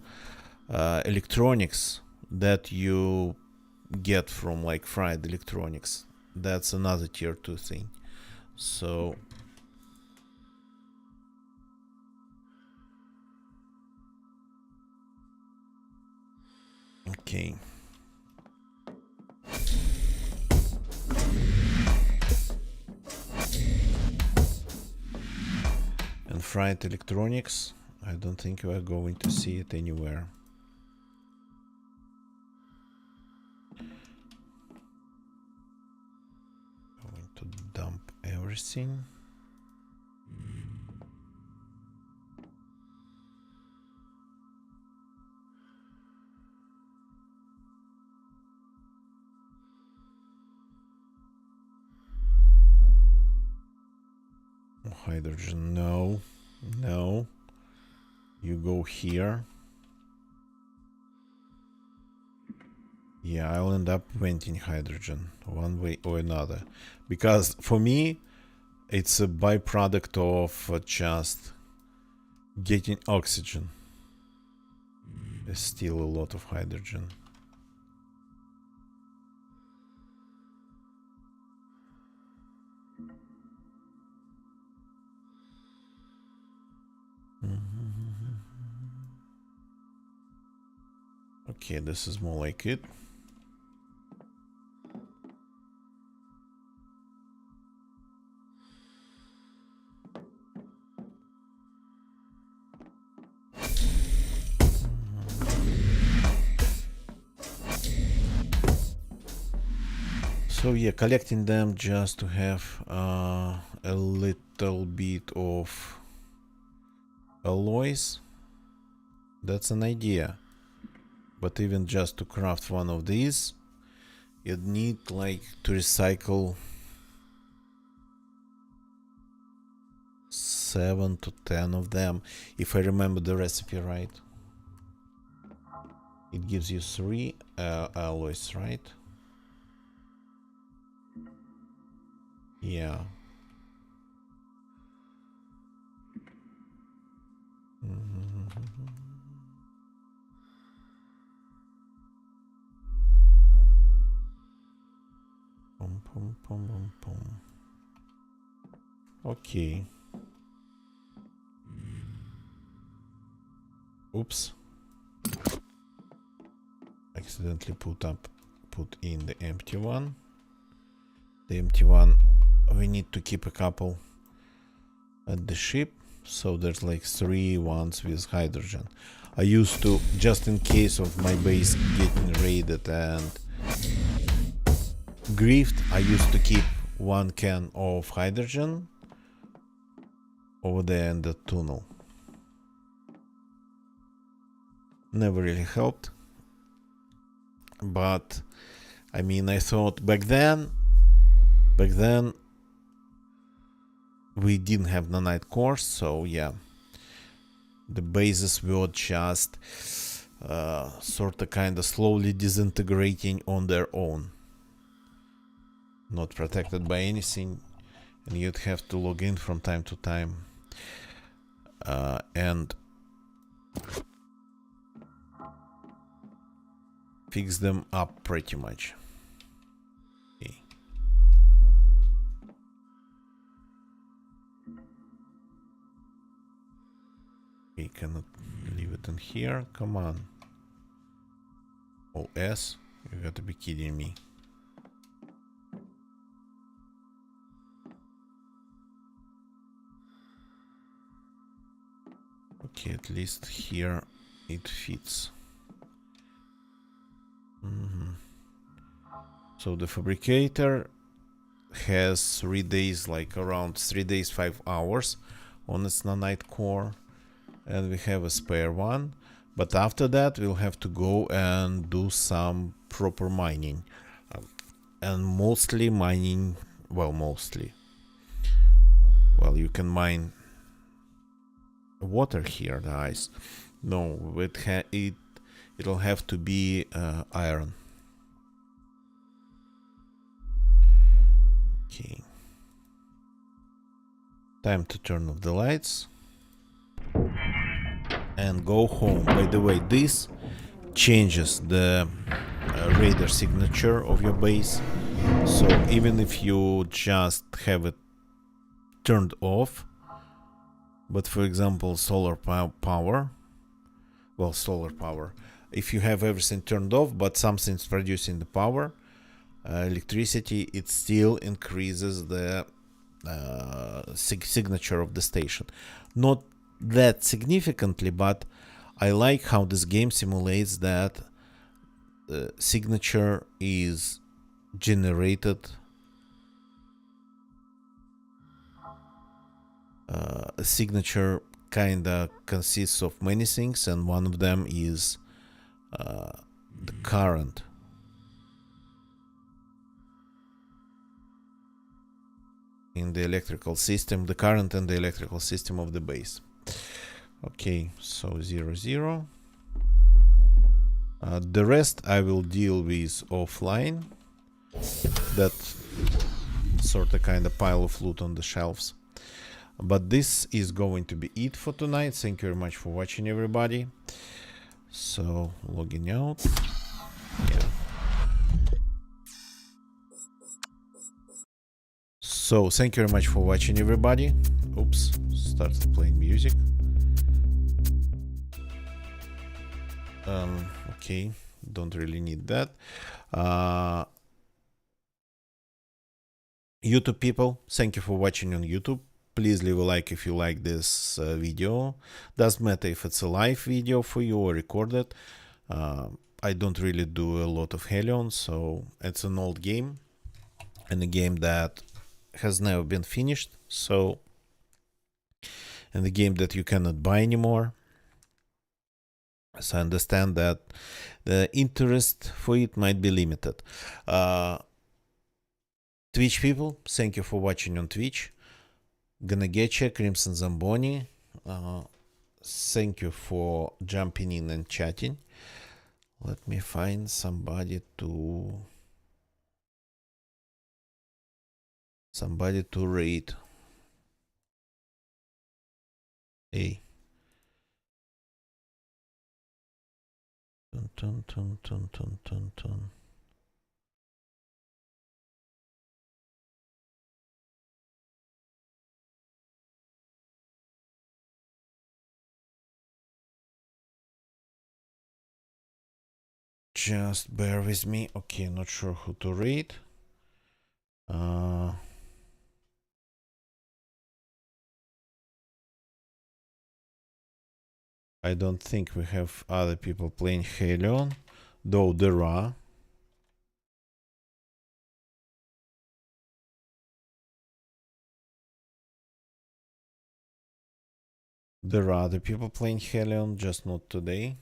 electronics that you get from like fried electronics. That's another tier 2 thing. So okay. And fried electronics, I don't think we are going to see it anywhere. Going to dump everything. Hydrogen, no. No. You go here. Yeah, I'll end up venting hydrogen one way or another. Because for me, it's a byproduct of just getting oxygen. There's still a lot of hydrogen. Okay, this is more like it. So yeah, collecting them just to have a little bit of alloys. That's an idea. But even just to craft one of these, you'd need like to recycle 7 to 10 of them, if I remember the recipe right. It gives you 3 alloys, right? Yeah. Pum, pum, pum, pum, pum. Okay. Oops. Accidentally put in the empty one. The empty one, we need to keep a couple at the ship, so there's like 3 ones with hydrogen. I used to, just in case of my base getting raided and griefed, I used to keep 1 can of hydrogen over there in the tunnel. Never really helped, but I mean, I thought back then we didn't have nanite cores, so yeah, the bases were just sort of kind of slowly disintegrating on their own, not protected by anything, and you'd have to log in from time to time and fix them up pretty much. Okay. Okay, cannot leave it in here. Come on. OS? You gotta be kidding me. Okay, at least here it fits. So the fabricator has 3 days, like around 3 days, 5 hours on its nanite core, and we have a spare one. But after that, we'll have to go and do some proper mining, and mostly mining. Well, mostly. Well, you can mine water here, the ice. No, it'll have to be iron. Okay. Time to turn off the lights and go home. By the way, this changes the radar signature of your base. So even if you just have it turned off, but for example solar power, if you have everything turned off but something's producing the power, electricity, it still increases the signature of the station. Not that significantly, but I like how this game simulates that the signature is generated. A signature kinda consists of many things, and one of them is the current. In the electrical system, the current and the electrical system of the base. Okay, so 0, 0. The rest I will deal with offline. That sort of kind of pile of loot on the shelves. But this is going to be it for tonight. Thank you very much for watching, everybody. So, logging out. Yeah. So, thank you very much for watching, everybody. Oops, started playing music. Okay, don't really need that. YouTube people, thank you for watching on YouTube. Please leave a like if you like this video. Doesn't matter if it's a live video for you or recorded. I don't really do a lot of Hellion, so it's an old game and a game that has never been finished. So, and a game that you cannot buy anymore. So I understand that the interest for it might be limited. Twitch people, thank you for watching on Twitch. Gonna get you, Crimson Zamboni. Thank you for jumping in and chatting. Let me find somebody to rate. Hey. Tun, tun, tun, tun, tun, tun. Just bear with me. Okay, not sure who to rate. I don't think we have other people playing Hellion, though there are. There are other people playing Hellion, just not today.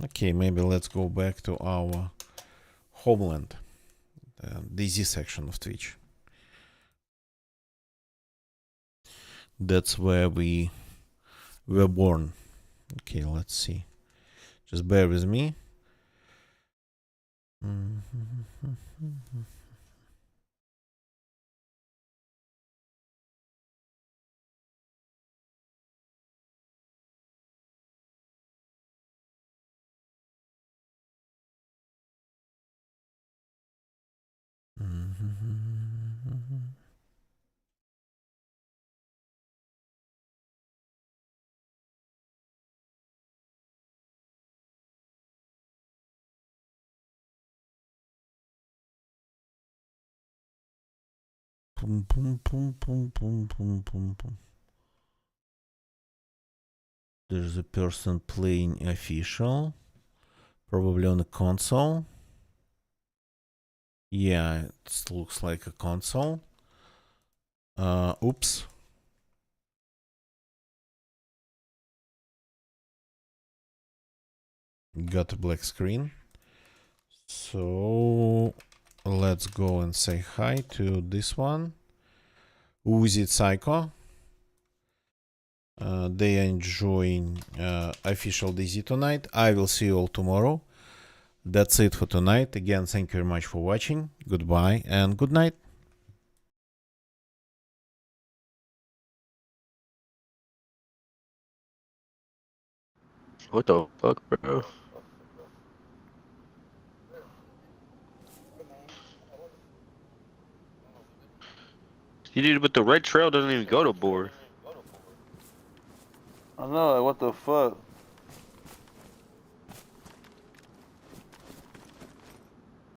Okay, maybe let's go back to our homeland, the DZ section of Twitch. That's where we were born. Okay, let's see. Just bear with me. Boom, boom, boom, boom, boom, boom, boom, boom. There's a person playing official, probably on a console. Yeah, it looks like a console. Oops. Got a black screen. So let's go and say hi to this one. Uzi Psycho. They are enjoying official DZ tonight. I will see you all tomorrow. That's it for tonight. Again, thank you very much for watching. Goodbye and good night. What the fuck, bro? You need, but the red trail doesn't even go to board. I know, like, what the fuck?